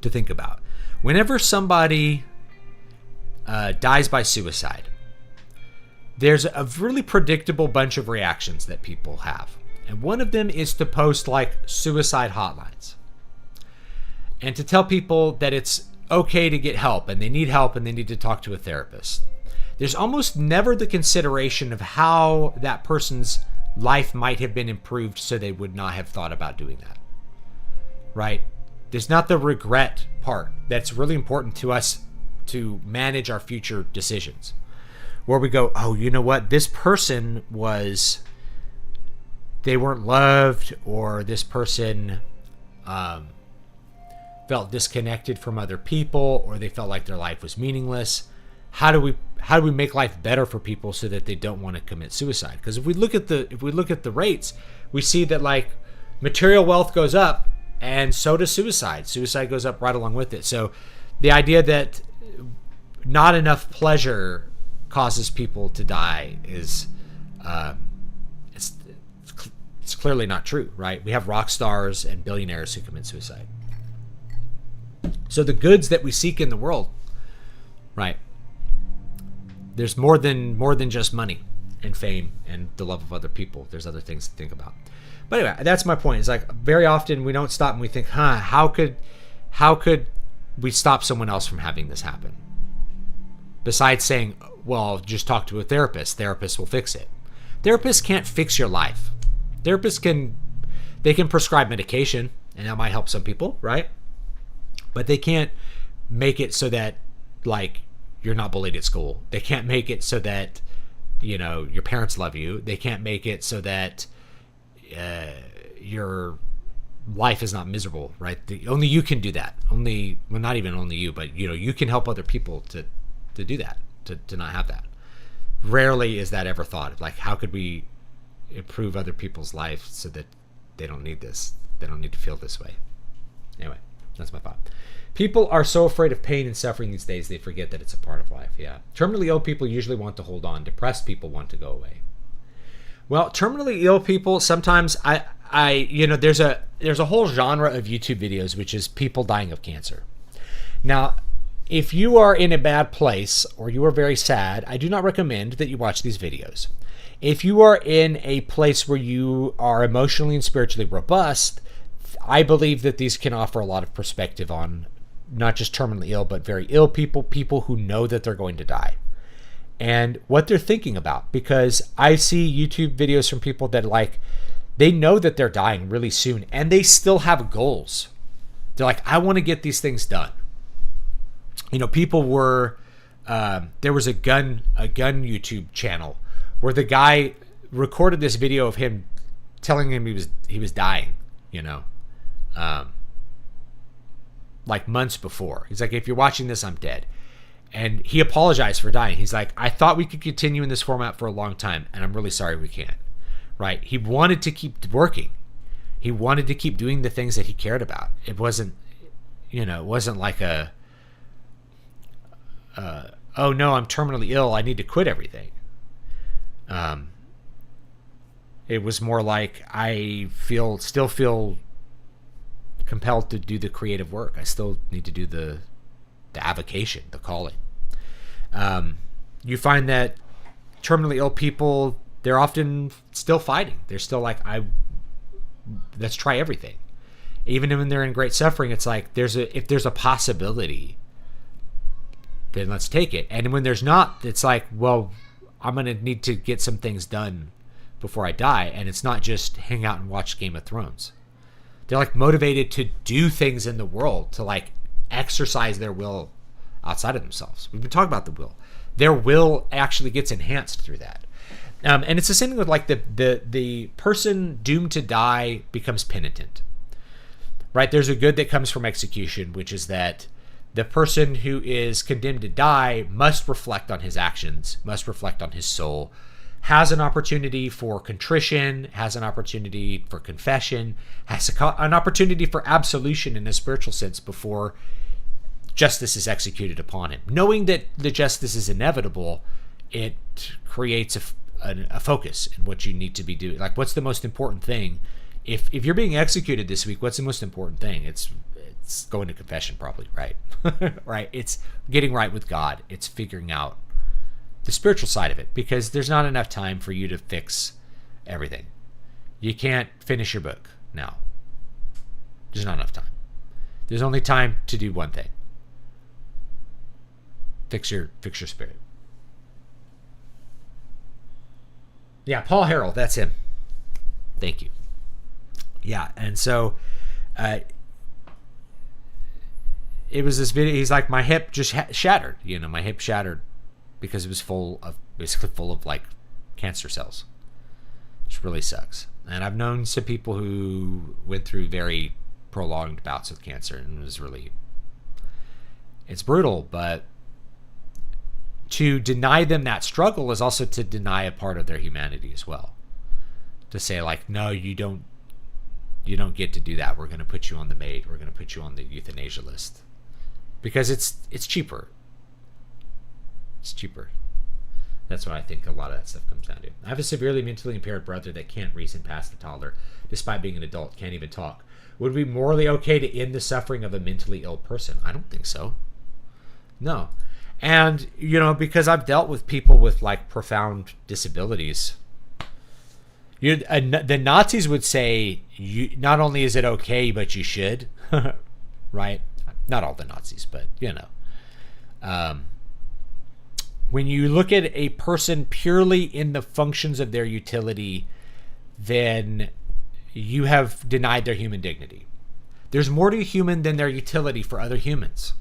to think about. Whenever somebody dies by suicide, there's a really predictable bunch of reactions that people have. And one of them is to post like suicide hotlines and to tell people that it's okay to get help and they need to talk to a therapist. There's almost never the consideration of how that person's life might have been improved so they would not have thought about doing that, right? There's not the regret part that's really important to us to manage our future decisions, where we go, oh, you know what? This person they weren't loved, or this person felt disconnected from other people, or they felt like their life was meaningless. How do how do we make life better for people so that they don't want to commit suicide? Because if we look at the rates, we see that like material wealth goes up, and so does suicide. Suicide goes up right along with it. So the idea that not enough pleasure causes people to die is it's clearly not true, right? We have rock stars and billionaires who commit suicide. So the goods that we seek in the world, right? There's more than just money and fame and the love of other people. There's other things to think about. But anyway, that's my point. It's like very often we don't stop and we think, how could we stop someone else from having this happen? Besides saying, well, just talk to a therapist. Therapists will fix it. Therapists can't fix your life. Therapists can prescribe medication, and that might help some people, right? But they can't make it so that like you're not bullied at school. They can't make it so that your parents love you. They can't make it so that your life is not miserable, right? Only you can do that. Not even only you, but you can help other people to do that, to not have that. Rarely is that ever thought of, like, how could we improve other people's life so that they don't need this, they don't need to feel this way. Anyway, that's my thought. People are so afraid of pain and suffering these days, they forget that it's a part of life. Yeah. Terminally ill people usually want to hold on. Depressed people want to go away. Well, terminally ill people, sometimes there's a whole genre of YouTube videos which is people dying of cancer. Now, if you are in a bad place or you are very sad, I do not recommend that you watch these videos. If you are in a place where you are emotionally and spiritually robust, I believe that these can offer a lot of perspective on not just terminally ill, but very ill people who know that they're going to die, and what they're thinking about. Because I see YouTube videos from people that they know that they're dying really soon, and they still have goals. They're like, I want to get these things done. People were, there was a gun YouTube channel where the guy recorded this video of him telling him he was dying, like months before. He's like, if you're watching this, I'm dead. And he apologized for dying. He's like, I thought we could continue in this format for a long time, and I'm really sorry we can't. Right? He wanted to keep working. He wanted to keep doing the things that he cared about. It wasn't like oh no, I'm terminally ill, I need to quit everything. It was more like, I still feel compelled to do the creative work. I still need to do the avocation, the calling. You find that terminally ill people, they're often still fighting. They're still like, let's try everything. Even when they're in great suffering, it's like, if there's a possibility, then let's take it. And when there's not, it's like, well, I'm going to need to get some things done before I die. And it's not just hang out and watch Game of Thrones. They're like motivated to do things in the world, to like exercise their will outside of themselves. We've been talking about the will. Their will actually gets enhanced through that. And it's the same thing with like the person doomed to die becomes penitent, right? There's a good that comes from execution, which is that the person who is condemned to die must reflect on his actions, must reflect on his soul, has an opportunity for contrition, has an opportunity for confession, has an opportunity for absolution in a spiritual sense before justice is executed upon him. Knowing that the justice is inevitable, it creates a focus in what you need to be doing. Like, what's the most important thing? If you're being executed this week, what's the most important thing? It's going to confession, probably, right? Right? It's getting right with God. It's figuring out the spiritual side of it, because there's not enough time for you to fix everything. You can't finish your book now. There's not enough time. There's only time to do one thing. Fix your spirit. Yeah, Paul Harrell, that's him. Thank you. Yeah, and so it was this video. He's like, my hip just shattered. My hip shattered because it was basically full of like cancer cells, which really sucks. And I've known some people who went through very prolonged bouts with cancer, and it's brutal, but to deny them that struggle is also to deny a part of their humanity as well. To say like, no, you don't get to do that. We're going to put you on the MAID. We're going to put you on the euthanasia list because it's cheaper. It's cheaper. That's what I think a lot of that stuff comes down to. I have a severely mentally impaired brother that can't reason past the toddler, despite being an adult, can't even talk. Would it be morally okay to end the suffering of a mentally ill person? I don't think so. No. And, because I've dealt with people with like profound disabilities, the Nazis would say, not only is it okay, but you should, right? Not all the Nazis, but, when you look at a person purely in the functions of their utility, then you have denied their human dignity. There's more to a human than their utility for other humans.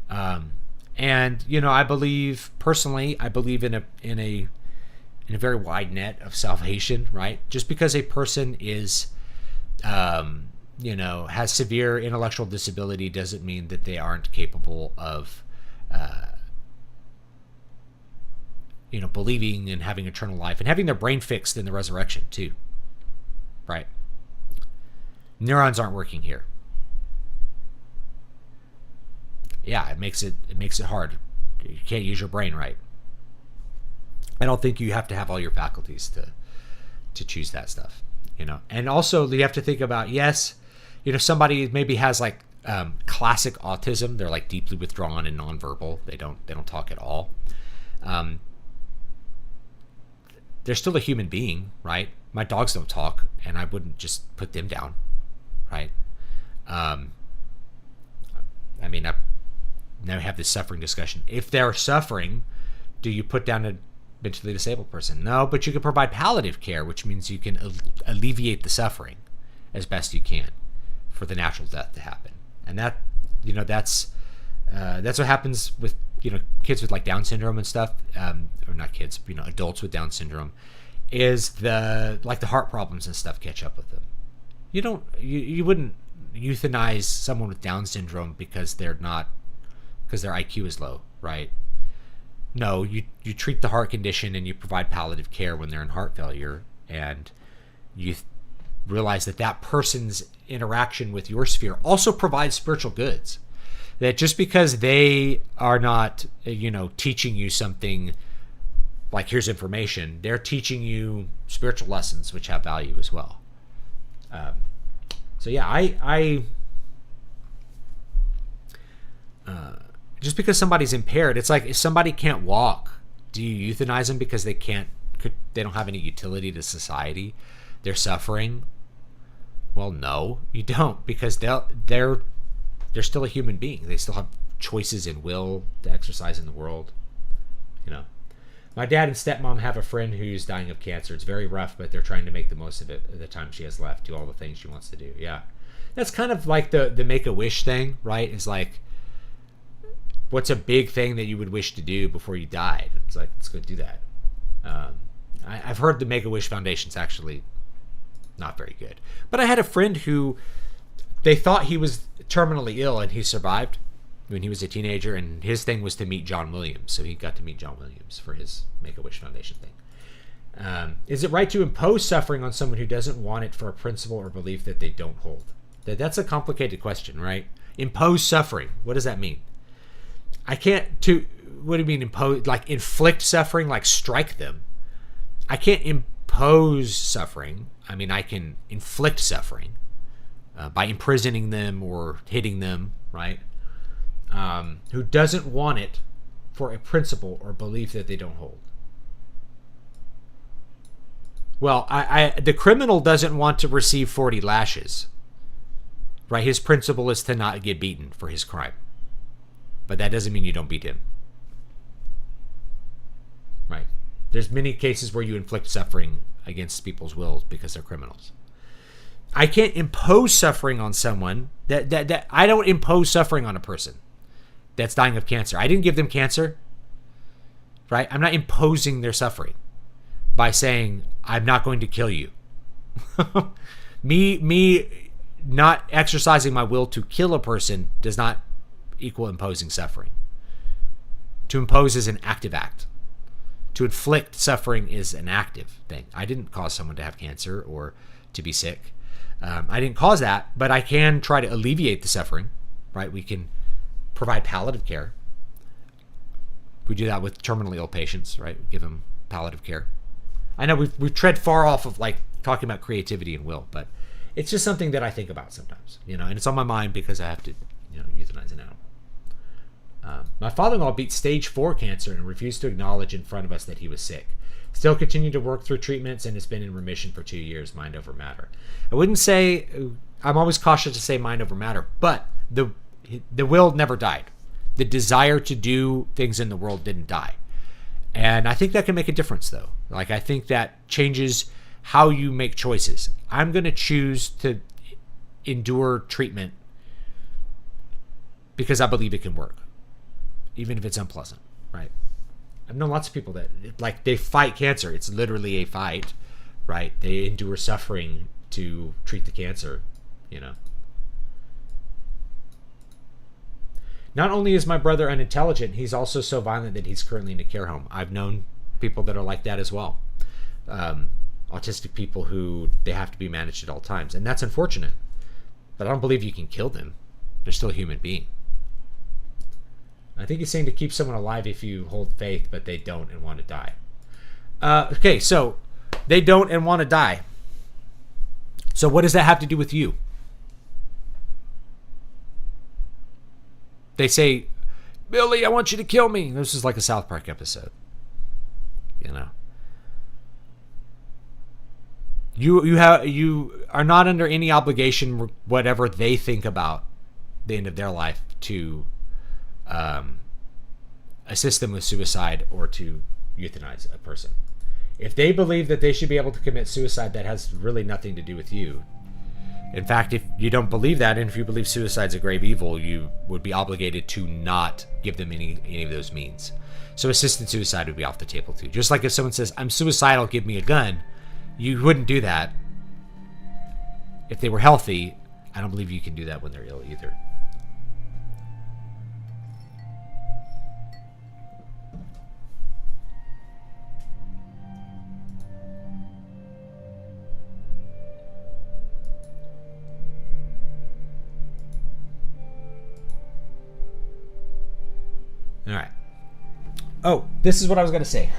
And I believe personally, in a very wide net of salvation, right? Just because a person is, has severe intellectual disability doesn't mean that they aren't capable of, believing and having eternal life and having their brain fixed in the resurrection too, right? Neurons aren't working here. Yeah, it makes it hard. You can't use your brain right. I don't think you have to have all your faculties to choose that stuff, And also you have to think about, yes, somebody maybe has like classic autism. They're like deeply withdrawn and nonverbal. They don't talk at all. They're still a human being, right? My dogs don't talk, and I wouldn't just put them down, right? I now have this suffering discussion. If they're suffering, do you put down a mentally disabled person? No, but you can provide palliative care, which means you can alleviate the suffering as best you can for the natural death to happen. And that, that's what happens with, kids with like Down syndrome and stuff, or not kids, adults with Down syndrome, is the heart problems and stuff catch up with them. You wouldn't euthanize someone with Down syndrome because their IQ is low, right? No, you treat the heart condition and you provide palliative care when they're in heart failure, and you realize that person's interaction with your sphere also provides spiritual goods. That just because they are not, teaching you something like here's information, they're teaching you spiritual lessons which have value as well. So yeah, I just because somebody's impaired, it's like if somebody can't walk, do you euthanize them because they don't have any utility to society? They're suffering. Well, no, you don't, because they're still a human being. They still have choices and will to exercise in the world. My dad and stepmom have a friend who's dying of cancer. It's very rough, but they're trying to make the most of it, the time she has left, do all the things she wants to do. Yeah, that's kind of like the Make-A-Wish thing, right? It's like, what's a big thing that you would wish to do before you died? It's like, let's go do that. I've heard the Make-A-Wish Foundation's actually not very good. But I had a friend who, they thought he was terminally ill and he survived when he was a teenager, and his thing was to meet John Williams. So he got to meet John Williams for his Make-A-Wish Foundation thing. Is it right to impose suffering on someone who doesn't want it for a principle or belief that they don't hold? That's a complicated question, right? Impose suffering. What does that mean? I can't, what do you mean impose? Like inflict suffering, like strike them. I can't impose suffering. I can inflict suffering by imprisoning them or hitting them, right? Who doesn't want it for a principle or belief that they don't hold. Well, the criminal doesn't want to receive 40 lashes, right? His principle is to not get beaten for his crime. But that doesn't mean you don't beat him. Right? There's many cases where you inflict suffering against people's wills because they're criminals. I can't impose suffering on someone. That I don't impose suffering on a person that's dying of cancer. I didn't give them cancer. Right? I'm not imposing their suffering by saying, I'm not going to kill you. Me not exercising my will to kill a person does not equal imposing suffering. To impose is an active act. To inflict suffering is an active thing. I didn't cause someone to have cancer or to be sick. I didn't cause that, but I can try to alleviate the suffering, right? We can provide palliative care. We do that with terminally ill patients, right? We give them palliative care. I know we've tread far off of like talking about creativity and will, but it's just something that I think about sometimes, and it's on my mind because I have to, euthanize an animal. My father-in-law beat stage 4 cancer and refused to acknowledge in front of us that he was sick. Still continued to work through treatments and has been in remission for 2 years, mind over matter. I wouldn't say, I'm always cautious to say mind over matter, but the will never died. The desire to do things in the world didn't die. And I think that can make a difference, though. Like, I think that changes how you make choices. I'm going to choose to endure treatment because I believe it can work, even if it's unpleasant, right? I've known lots of people that, like, they fight cancer. It's literally a fight, right? They endure suffering to treat the cancer, Not only is my brother unintelligent, he's also so violent that he's currently in a care home. I've known people that are like that as well. Autistic people who they have to be managed at all times. And that's unfortunate. But I don't believe you can kill them. They're still a human being. I think he's saying to keep someone alive if you hold faith, but they don't and want to die. Okay, so they don't and want to die. So what does that have to do with you? They say, Billy, I want you to kill me. This is like a South Park episode. You are not under any obligation, whatever they think about the end of their life, to assist them with suicide or to euthanize a person. If they believe that they should be able to commit suicide, that has really nothing to do with you. In fact, if you don't believe that, and if you believe suicide's a grave evil, you would be obligated to not give them any of those means. So assisted suicide would be off the table too. Just like if someone says, I'm suicidal, give me a gun, you wouldn't do that. If they were healthy, I don't believe you can do that when they're ill either. All right. Oh, this is what I was going to say.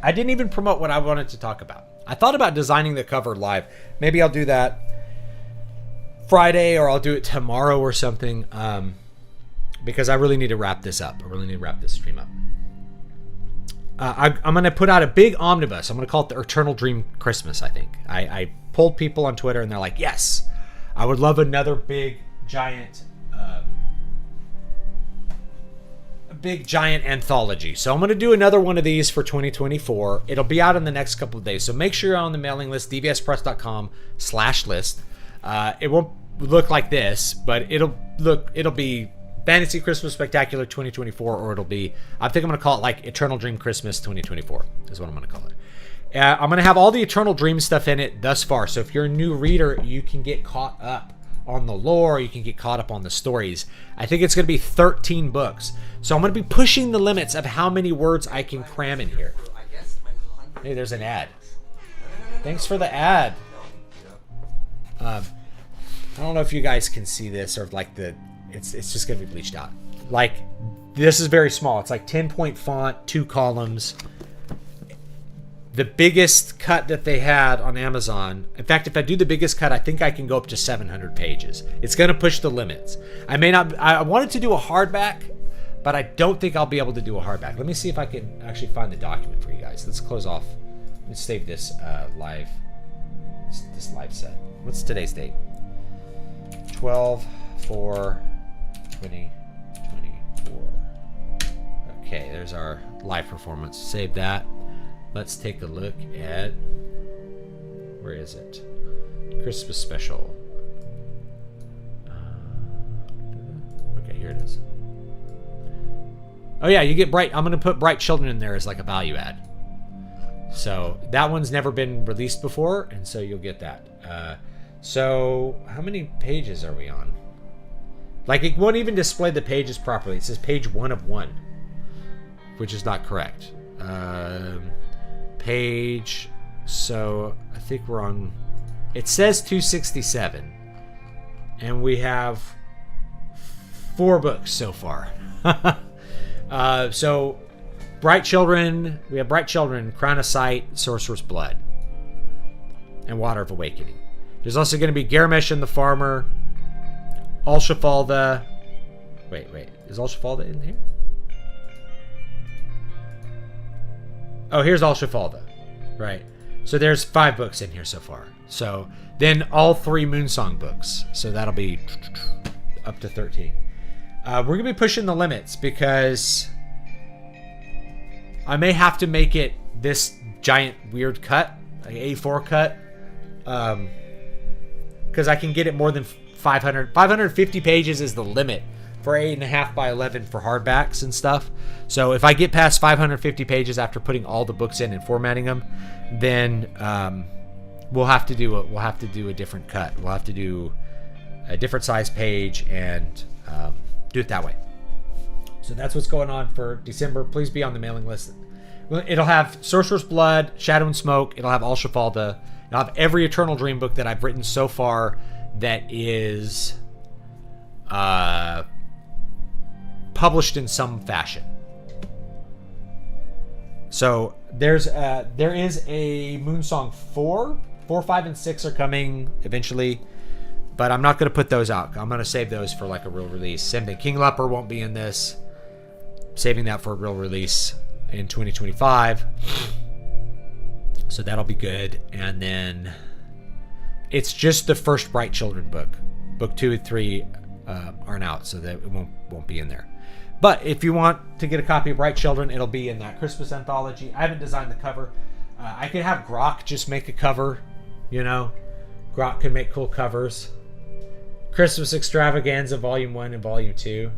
I didn't even promote what I wanted to talk about. I thought about designing the cover live. Maybe I'll do that Friday or I'll do it tomorrow or something, because I really need to wrap this up. I really need to wrap this stream up. I'm going to put out a big omnibus. I'm going to call it the Eternal Dream Christmas, I think. I pulled people on Twitter and they're like, yes, I would love another big, giant anthology. So I'm going to do another one of these for 2024. It'll be out in the next couple of days. So make sure you're on the mailing list, dvspress.com/list. It won't look like this, but it'll be Fantasy Christmas Spectacular 2024, or I think I'm going to call it like Eternal Dream Christmas 2024 is what I'm going to call it. I'm going to have all the Eternal Dream stuff in it thus far. So if you're a new reader, you can get caught up on the lore, you can get caught up on the stories. I think it's going to be 13 books. So I'm going to be pushing the limits of how many words I can cram in here. Hey, there's an ad. Thanks for the ad. I don't know if you guys can see this, or like it's just going to be bleached out. Like, this is very small. It's like 10-point font, 2 columns. The biggest cut that they had on Amazon, in fact, if I do the biggest cut, I think I can go up to 700 pages. It's going to push the limits. I wanted to do a hardback, but I don't think I'll be able to do a hardback. Let me see if I can actually find the document for you guys. Let's close off. Let's save this live set. What's today's date? 12/4/2024. Okay, there's our live performance. Save that. Let's take a look at, where is it? Christmas special. Okay, here it is. Oh yeah, you get Bright. I'm going to put Bright Children in there as like a value add. So that one's never been released before, and so you'll get that. So how many pages are we on? Like, it won't even display the pages properly. It says page 1 of 1. which is not correct. Page. So I think we're on. It says 267, and we have 4 books so far. So Bright Children. We have Bright Children, Crown of Sight, Sorcerer's Blood, and Water of Awakening. There's also going to be Garamesh and the Farmer, Alshafalda. Wait. Is Alshafalda in here? Oh, here's Alshafalda. Right. So there's 5 books in here so far. So then all 3 Moonsong books. So that'll be up to 13. We're going to be pushing the limits because I may have to make it this giant weird cut, like A4 cut. Because I can get it more than 500. 550 pages is the limit for 8.5 by 11 for hardbacks and stuff. So if I get past 550 pages after putting all the books in and formatting them, then we'll have to do a different cut. We'll have to do a different size page and do it that way. So that's what's going on for December. Please be on the mailing list. It'll have Sorcerer's Blood, Shadow and Smoke. It'll have Alshafalda. It'll have every Eternal Dream book that I've written so far that is published in some fashion. So there is a Moonsong 4, 5, and 6 are coming eventually, but I'm not going to put those out. I'm going to save those for like a real release. Same thing. King Leper won't be in this. Saving that for a real release in 2025. So that'll be good. And then it's just the first Bright Children book. Book 2 and 3 aren't out, so that it won't be in there. But if you want to get a copy of Bright Children, it'll be in that Christmas anthology. I haven't designed the cover. I could have Grok just make a cover. You know, Grok can make cool covers. Christmas Extravaganza Volume 1 and Volume 2.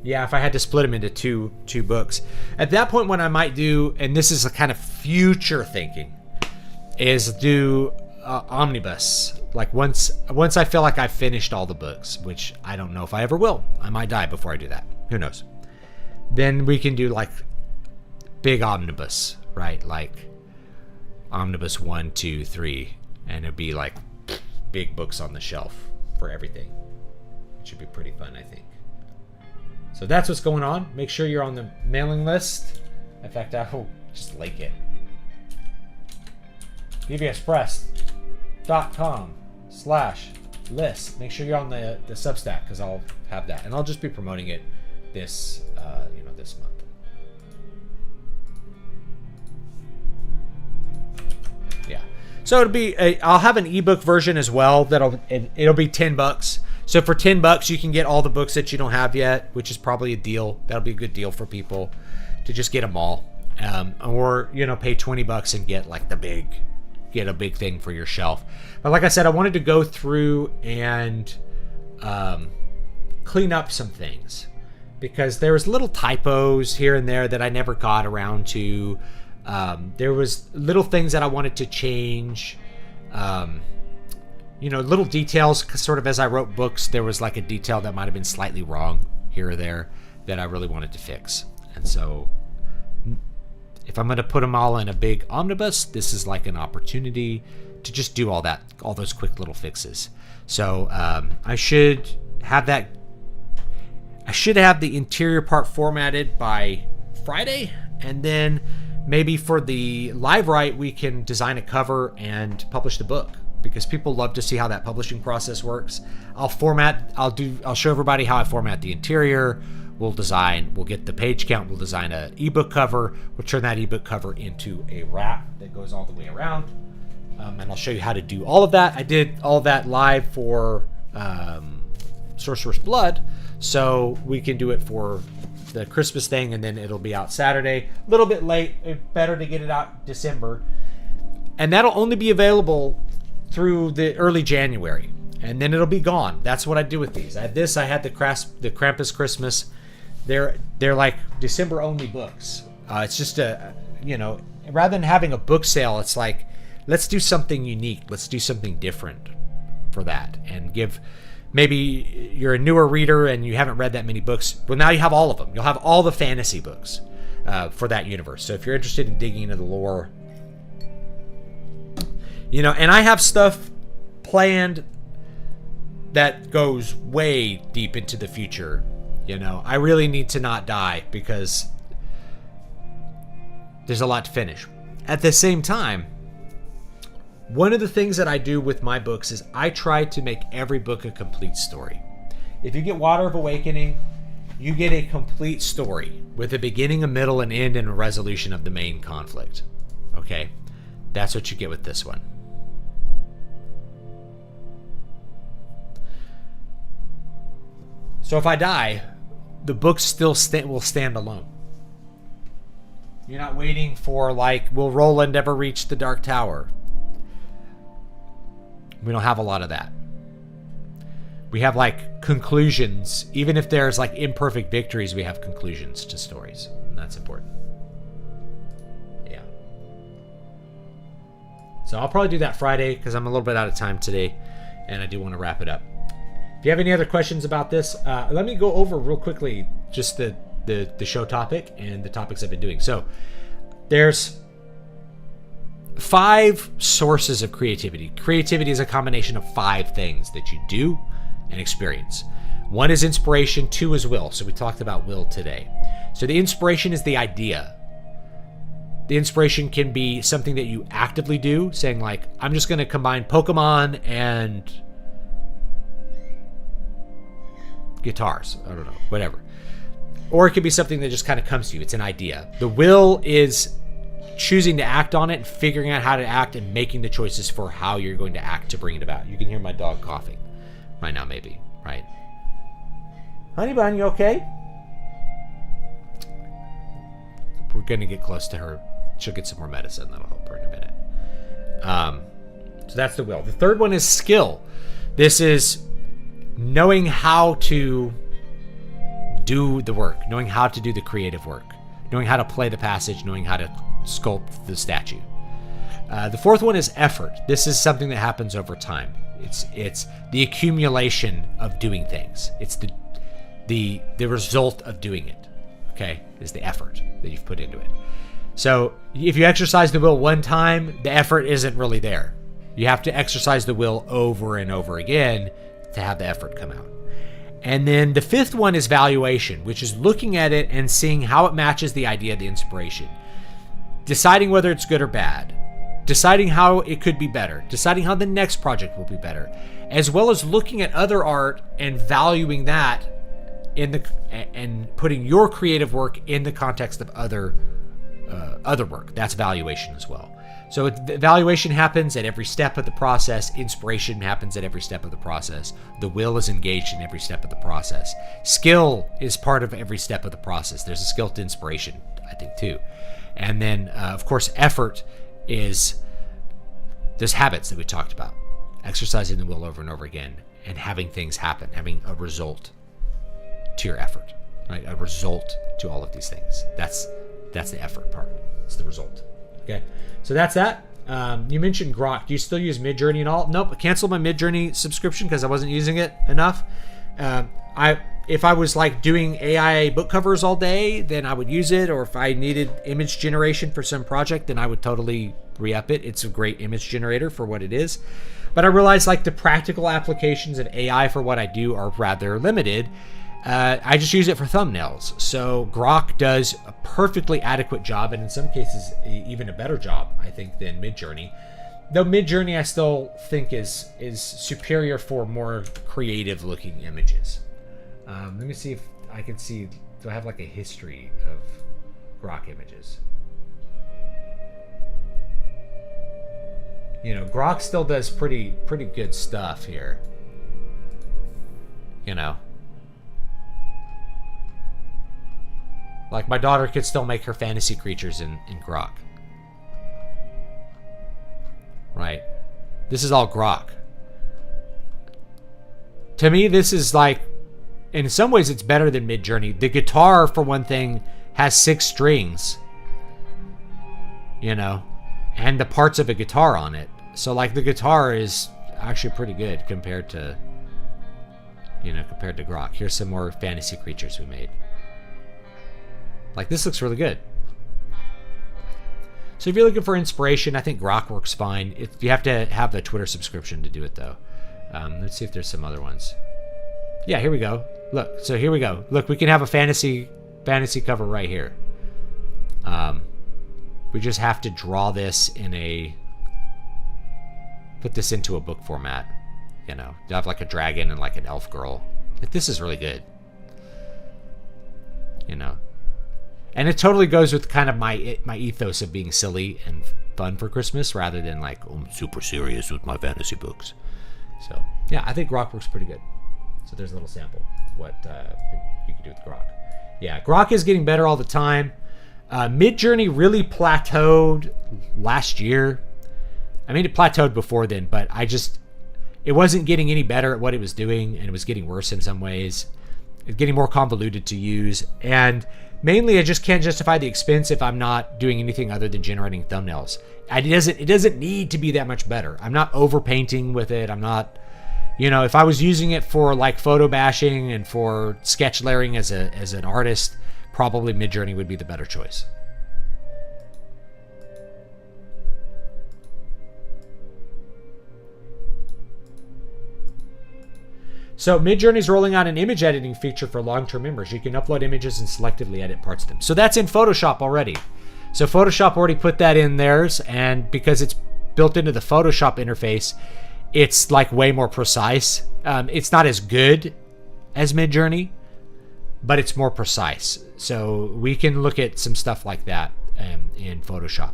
Yeah, if I had to split them into two books. At that point, what I might do, and this is a kind of future thinking, is do omnibus. Like once I feel like I've finished all the books, which I don't know if I ever will. I might die before I do that. Who knows? Then we can do like big omnibus, right? Like omnibus 1, 2, 3, and it'd be like big books on the shelf for everything. It should be pretty fun, I think. So that's what's going on. Make sure you're on the mailing list. In fact, I will just link it. DVXpress.com/list. Make sure you're on the Substack, because I'll have that, and I'll just be promoting it this this month. Yeah. So I'll have an ebook version as well. It'll be $10. So for $10, you can get all the books that you don't have yet, which is probably a deal. That'll be a good deal for people to just get them all, or pay $20 and get like a big thing for your shelf. But like I said, I wanted to go through and clean up some things because there was little typos here and there that I never got around to. There was little things that I wanted to change. Little details, sort of as I wrote books, there was like a detail that might have been slightly wrong here or there that I really wanted to fix. And so if I'm going to put them all in a big omnibus, this is like an opportunity to just do all those quick little fixes. So I should have the interior part formatted by Friday, and then maybe for the live write, we can design a cover and publish the book, because people love to see how that publishing process works. I'll show everybody how I format the interior. We'll get the page count. We'll design an ebook cover. We'll turn that ebook cover into a wrap that goes all the way around. And I'll show you how to do all of that. I did all of that live for Sorcerer's Blood, so we can do it for the Christmas thing, and then it'll be out Saturday. A little bit late. Better to get it out December. And that'll only be available through the early January, and then it'll be gone. That's what I do with these. I had the Krampus Christmas. They're like December only books. It's just rather than having a book sale, it's like, let's do something unique. Let's do something different for that, and maybe you're a newer reader and you haven't read that many books. Well, now you have all of them. You'll have all the fantasy books. for that universe. So if you're interested in digging into the lore, and I have stuff planned that goes way deep into the future. I really need to not die because there's a lot to finish. At the same time, one of the things that I do with my books is I try to make every book a complete story. If you get Water of Awakening, you get a complete story with a beginning, a middle, an end, and a resolution of the main conflict. Okay? That's what you get with this one. So if I die, the book still will stand alone. You're not waiting for, will Roland ever reach the Dark Tower? We don't have a lot of that. We have, conclusions. Even if there's, imperfect victories, we have conclusions to stories. And that's important. Yeah. So I'll probably do that Friday because I'm a little bit out of time today, and I do want to wrap it up. If you have any other questions about this, let me go over real quickly just the show topic and the topics I've been doing. So there's 5 sources of creativity. Creativity is a combination of 5 things that you do and experience. 1 is inspiration, 2 is will. So we talked about will today. So the inspiration is the idea. The inspiration can be something that you actively do, saying I'm just going to combine Pokemon and guitars. I don't know, whatever. Or it could be something that just kind of comes to you. It's an idea. The will is choosing to act on it and figuring out how to act and making the choices for how you're going to act to bring it about. You can hear my dog coughing right now, maybe, right? Honey bun, you okay? We're going to get close to her. She'll get some more medicine. That'll help her in a minute. So that's the will. The third one is skill. This is knowing how to do the work, knowing how to do the creative work, knowing how to play the passage, knowing how to sculpt the statue. The fourth one is effort. This is something that happens over time. It's the accumulation of doing things. It's the result of doing it. Okay, is the effort that you've put into it. So if you exercise the will one time, the effort isn't really there. You have to exercise the will over and over again to have the effort come out. And then the fifth one is valuation, which is looking at it and seeing how it matches the idea, the inspiration. Deciding whether it's good or bad. Deciding how it could be better. Deciding how the next project will be better. As well as looking at other art and valuing that and putting your creative work in the context of other work. That's valuation as well. So the evaluation happens at every step of the process. Inspiration happens at every step of the process. The will is engaged in every step of the process. Skill is part of every step of the process. There's a skill to inspiration, I think, too. And then, of course, effort is those habits that we talked about. Exercising the will over and over again and having things happen, having a result to your effort, right? A result to all of these things. That's the effort part. It's the result. Okay, so that's that. You mentioned Grok. Do you still use Midjourney and all? Nope, I canceled my Midjourney subscription because I wasn't using it enough. If I was doing AI book covers all day, then I would use it. Or if I needed image generation for some project, then I would totally re-up it. It's a great image generator for what it is. But I realized the practical applications of AI for what I do are rather limited. I just use it for thumbnails. So Grok does a perfectly adequate job, and in some cases even a better job, I think, than Midjourney. Though Midjourney I still think is superior for more creative looking images. Let me see if I can see, do I have a history of Grok images? Grok still does pretty good stuff here. My daughter could still make her fantasy creatures in Grok. Right? This is all Grok. To me, this is in some ways it's better than Midjourney. The guitar, for one thing, has 6 strings. And the parts of a guitar on it. So the guitar is actually pretty good compared to Grok. Here's some more fantasy creatures we made. This looks really good. So if you're looking for inspiration, I think Grok works fine. You have to have the Twitter subscription to do it, though. Let's see if there's some other ones. Yeah, here we go. Look, so here we go. Look, we can have a fantasy cover right here. We just have to draw this put this into a book format. You know, you have like a dragon and like an elf girl. Like, this is really good. You know, and it totally goes with kind of my ethos of being silly and fun for Christmas rather than like, oh, I'm super serious with my fantasy books. So yeah, I think Grok works pretty good. So there's a little sample of what you can do with Grok. Yeah, Grok is getting better all the time. Midjourney really plateaued last year. I mean, it plateaued before then, but it wasn't getting any better at what it was doing, and it was getting worse in some ways. It's getting more convoluted to use, and mainly I just can't justify the expense if I'm not doing anything other than generating thumbnails. It doesn't need to be that much better. I'm not overpainting with it. I'm not, if I was using it for like photo bashing and for sketch layering as an artist, probably Midjourney would be the better choice. So Midjourney's rolling out an image editing feature for long-term members. You can upload images and selectively edit parts of them. So that's in Photoshop already. So Photoshop already put that in theirs, and because it's built into the Photoshop interface, it's like way more precise. It's not as good as Midjourney, but it's more precise. So we can look at some stuff like that in Photoshop.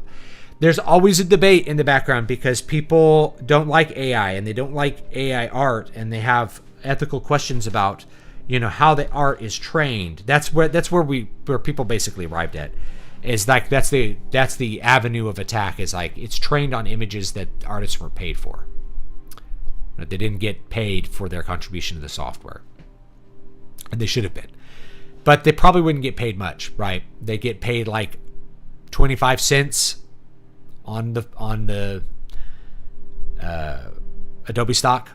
There's always a debate in the background because people don't like AI and they don't like AI art, and they have ethical questions about, how the art is trained. That's where people basically arrived at, is like that's the avenue of attack, is like it's trained on images that artists were paid for. They didn't get paid for their contribution to the software, and they should have been, but they probably wouldn't get paid much, right? They get paid like 25 cents on the Adobe stock.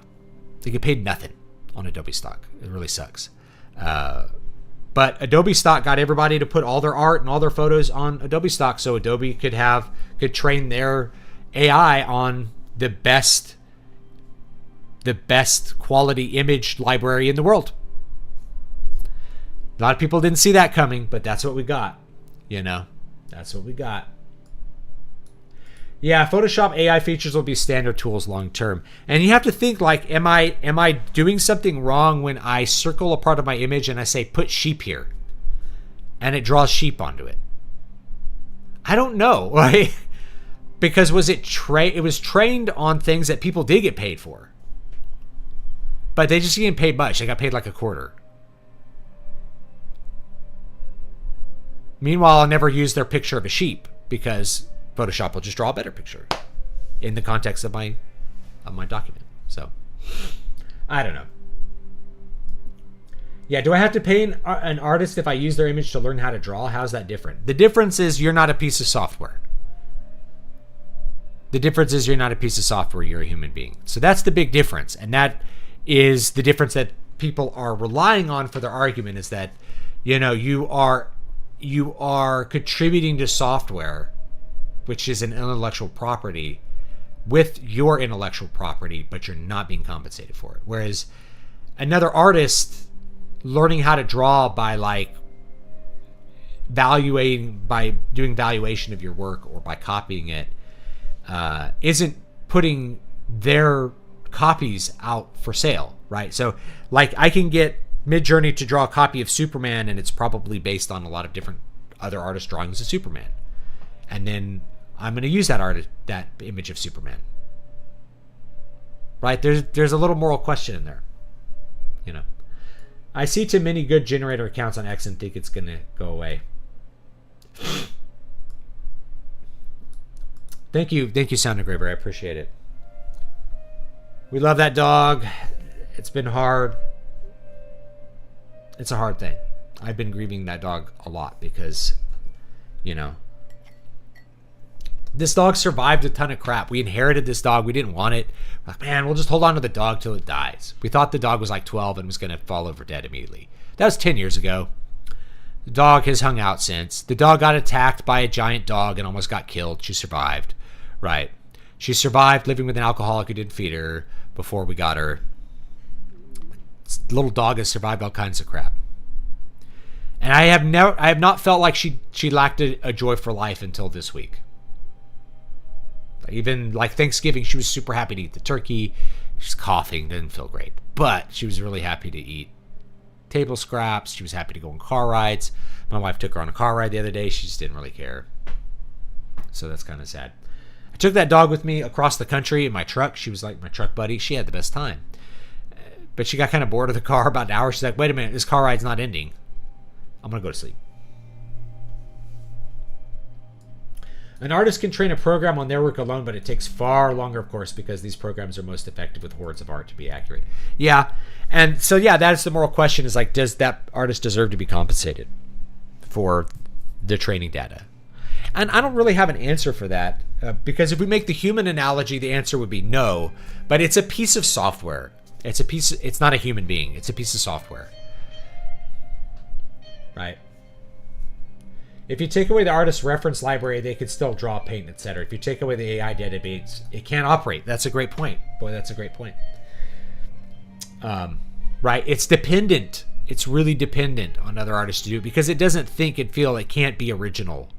They get paid nothing on Adobe stock. It really sucks. But Adobe stock got everybody to put all their art and all their photos on Adobe stock, so Adobe could train their AI on the best quality image library in the world. A lot of people didn't see that coming, but that's what we got. That's what we got. Yeah, Photoshop AI features will be standard tools long term. And you have to think like, am I doing something wrong when I circle a part of my image and I say put sheep here, and it draws sheep onto it? I don't know, right? Because it was trained on things that people did get paid for, but they just didn't get paid much. They got paid like a quarter. Meanwhile, I'll never use their picture of a sheep because Photoshop will just draw a better picture in the context of my document. So I don't know. Yeah, do I have to pay an artist if I use their image to learn how to draw? How's that different? The difference is you're not a piece of software. You're a human being. So that's the big difference. And that is the difference that people are relying on for their argument, is that, you are contributing to software, which is an intellectual property, with your intellectual property, but you're not being compensated for it. Whereas another artist learning how to draw by doing valuation of your work or by copying it, isn't putting their copies out for sale, right? So like I can get Midjourney to draw a copy of Superman, and it's probably based on a lot of different other artists' drawings of Superman. And then I'm going to use that image of Superman. Right? There's a little moral question in there. I see too many good generator accounts on X and think it's going to go away. Thank you, Sound Engraver. I appreciate it. We love that dog. It's been hard. It's a hard thing. I've been grieving that dog a lot because, this dog survived a ton of crap. We inherited this dog. We didn't want it. We're like, man, we'll just hold on to the dog till it dies. We thought the dog was like 12 and was going to fall over dead immediately. That was 10 years ago. The dog has hung out since. The dog got attacked by a giant dog and almost got killed. She survived. Right. She survived living with an alcoholic who didn't feed her before we got her. The little dog has survived all kinds of crap. And I have not felt like she lacked a joy for life until this week. Even like Thanksgiving, she was super happy to eat the turkey. She's coughing, didn't feel great. But she was really happy to eat table scraps. She was happy to go on car rides. My wife took her on a car ride the other day. She just didn't really care. So that's kind of sad. I took that dog with me across the country in my truck. She was like my truck buddy. She had the best time. But she got kind of bored of the car about an hour. She's like, wait a minute, this car ride's not ending. I'm going to go to sleep. An artist can train a program on their work alone, but it takes far longer, of course, because these programs are most effective with hordes of art to be accurate. Yeah. And so, yeah, that's the moral question is like, does that artist deserve to be compensated for the training data? And I don't really have an answer for that because if we make the human analogy, the answer would be no, but it's a piece of software. It's not a human being. It's a piece of software. Right? If you take away the artist's reference library, they could still draw, paint, etc. If you take away the AI database, it can't operate. That's a great point. Boy, that's a great point. Right? It's dependent. It's really dependent on other artists to do it because it doesn't think and feel it can't be original.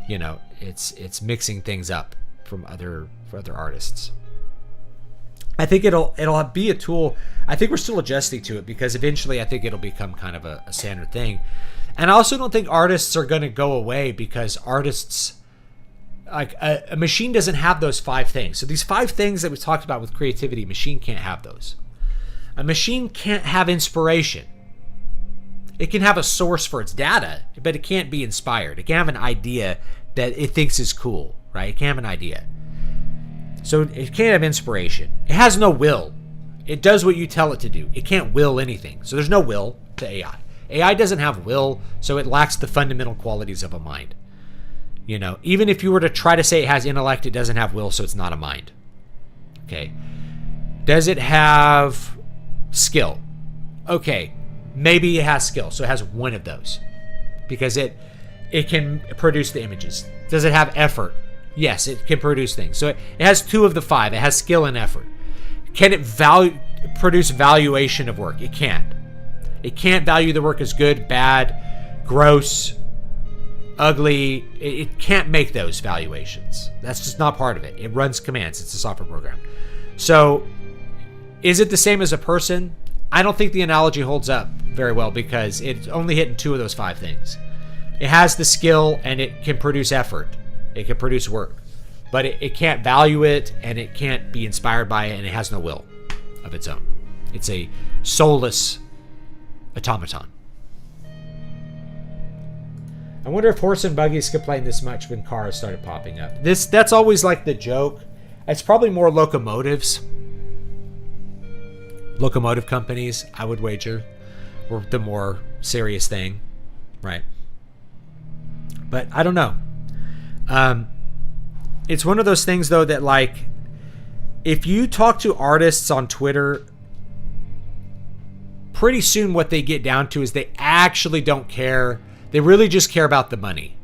You know, it's mixing things up for other artists. I think it'll be a tool. I think we're still adjusting to it because eventually I think it'll become kind of a standard thing. And I also don't think artists are going to go away because artists, like a machine doesn't have those 5 things. So these 5 things that we talked about with creativity, a machine can't have those. A machine can't have inspiration. It can have a source for its data, but it can't be inspired. It can have an idea that it thinks is cool, right? It can have an idea. So it can't have inspiration. It has no will. It does what you tell it to do. It can't will anything. So there's no will to AI. AI doesn't have will, so it lacks the fundamental qualities of a mind. You know, even if you were to try to say it has intellect, it doesn't have will, so it's not a mind. Okay. Does it have skill? Okay. Maybe it has skill, so it has one of those. Because it can produce the images. Does it have effort? Yes, it can produce things. So it has 2 of the 5. It has skill and effort. Can it produce valuation of work? It can't. It can't value the work as good, bad, gross, ugly. It can't make those valuations. That's just not part of it. It runs commands. It's a software program. So is it the same as a person? I don't think the analogy holds up very well because it's only hitting 2 of those 5 things. It has the skill and it can produce effort. It can produce work, but it can't value it and it can't be inspired by it and it has no will of its own. It's a soulless automaton. I wonder if horse and buggies complained this much when cars started popping up. That's always like the joke. It's probably more locomotives. Locomotive companies, I would wager, were the more serious thing, right? But I don't know. It's one of those things, though, that like, if you talk to artists on Twitter, pretty soon what they get down to is they actually don't care. They really just care about the money.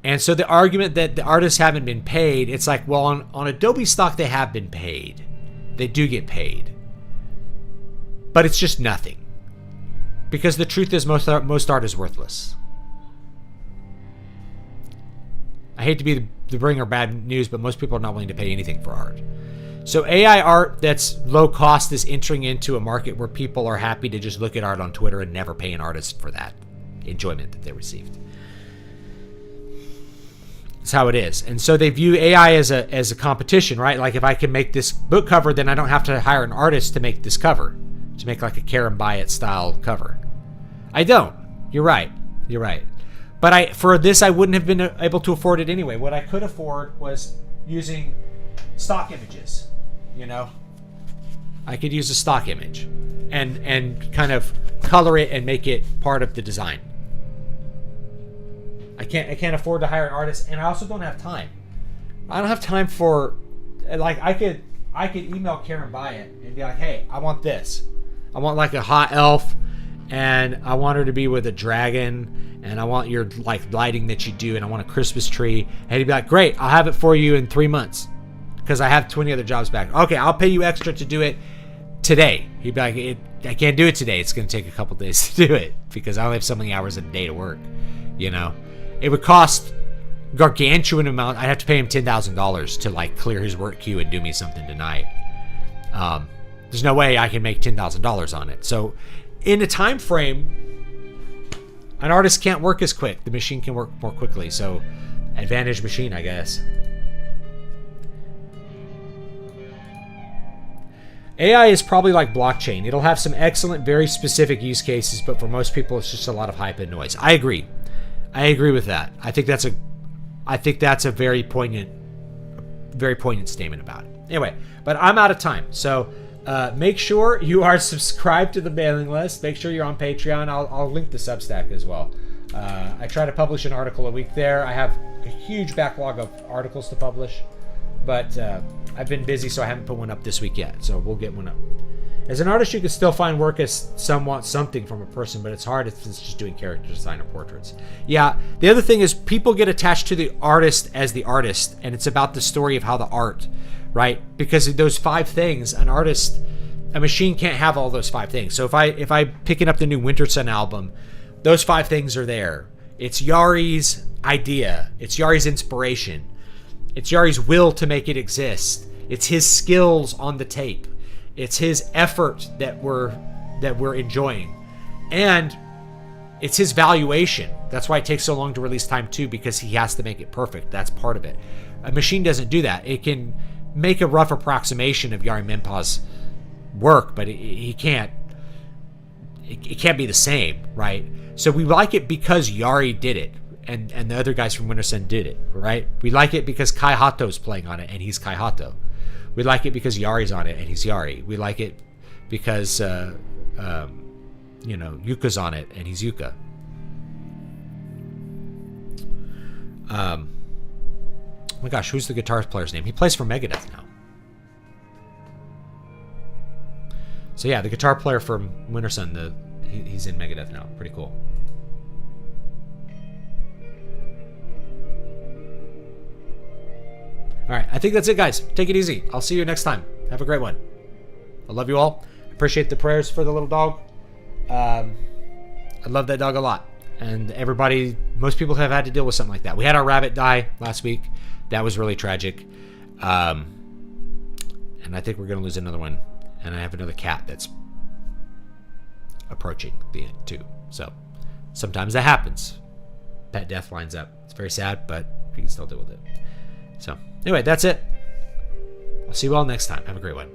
And so the argument that the artists haven't been paid, it's like, well, on Adobe stock, they have been paid. They do get paid. But it's just nothing. Because the truth is most art is worthless. I hate to be the bringer of bad news, but most people are not willing to pay anything for art. So AI art that's low cost is entering into a market where people are happy to just look at art on Twitter and never pay an artist for that enjoyment that they received. That's how it is. And so they view AI as a competition, right? Like if I can make this book cover, then I don't have to hire an artist to make this cover, to make like a Karen Byatt style cover. I don't. You're right. You're right. But for this, I wouldn't have been able to afford it anyway. What I could afford was using stock images, you know? I could use a stock image and kind of color it and make it part of the design. I can't afford to hire an artist, and I also don't have time. I don't have time for, like, I could email Karen Byatt and be like, hey, I want this. I want like a hot elf and I want her to be with a dragon, and I want your like lighting that you do, and I want a Christmas tree. And he'd be like, great, I'll have it for you in 3 months because I have 20 other jobs back. Okay, I'll pay you extra to do it today. He'd be like, I can't do it today. It's going to take a couple days to do it because I only have so many hours a day to work. You know, it would cost gargantuan amount. I'd have to pay him $10,000 to like clear his work queue and do me something tonight. There's no way I can make $10,000 on it. So in a time frame, an artist can't work as quick. The machine can work more quickly. So advantage machine, I guess. AI is probably like blockchain. It'll have some excellent, very specific use cases, but for most people, it's just a lot of hype and noise. I agree with that. I think that's a very poignant statement about it. Anyway, but I'm out of time. So make sure you are subscribed to the mailing list. Make sure you're on Patreon. I'll link the Substack as well. I try to publish an article a week there. I have a huge backlog of articles to publish, but I've been busy, so I haven't put one up this week yet. So we'll get one up. As an artist, you can still find work as somewhat something from a person, but it's hard if it's just doing character design or portraits. Yeah, the other thing is people get attached to the artist as the artist, and it's about the story of how the art, right? Because of those 5 things, a machine can't have all those 5 things. So if I picking up the new Winter Sun album, those 5 things are there. It's Yari's idea. It's Yari's inspiration. It's Yari's will to make it exist. It's his skills on the tape. It's his effort that we're enjoying. And it's his valuation. That's why it takes so long to release Time 2, because he has to make it perfect. That's part of it. A machine doesn't do that. It can make a rough approximation of Yari Menpa's work, but it can't be the same, right? So we like it because Yari did it, and the other guys from Winter Sun did it, right? We like it because Kai Hato's playing on it, and he's Kai Hato. We like it because Yari's on it, and he's Yari. We like it because, Yuka's on it, and he's Yuka. Oh my gosh, who's the guitar player's name? He plays for Megadeth now. So yeah, the guitar player from Winter Sun, he's in Megadeth now. Pretty cool. All right, I think that's it, guys. Take it easy. I'll see you next time. Have a great one. I love you all. Appreciate the prayers for the little dog. I love that dog a lot. And everybody, most people have had to deal with something like that. We had our rabbit die last week. That was really tragic. And I think we're going to lose another one. And I have another cat that's approaching the end, too. So sometimes that happens. Pet death lines up. It's very sad, but we can still deal with it. So anyway, that's it. I'll see you all next time. Have a great one.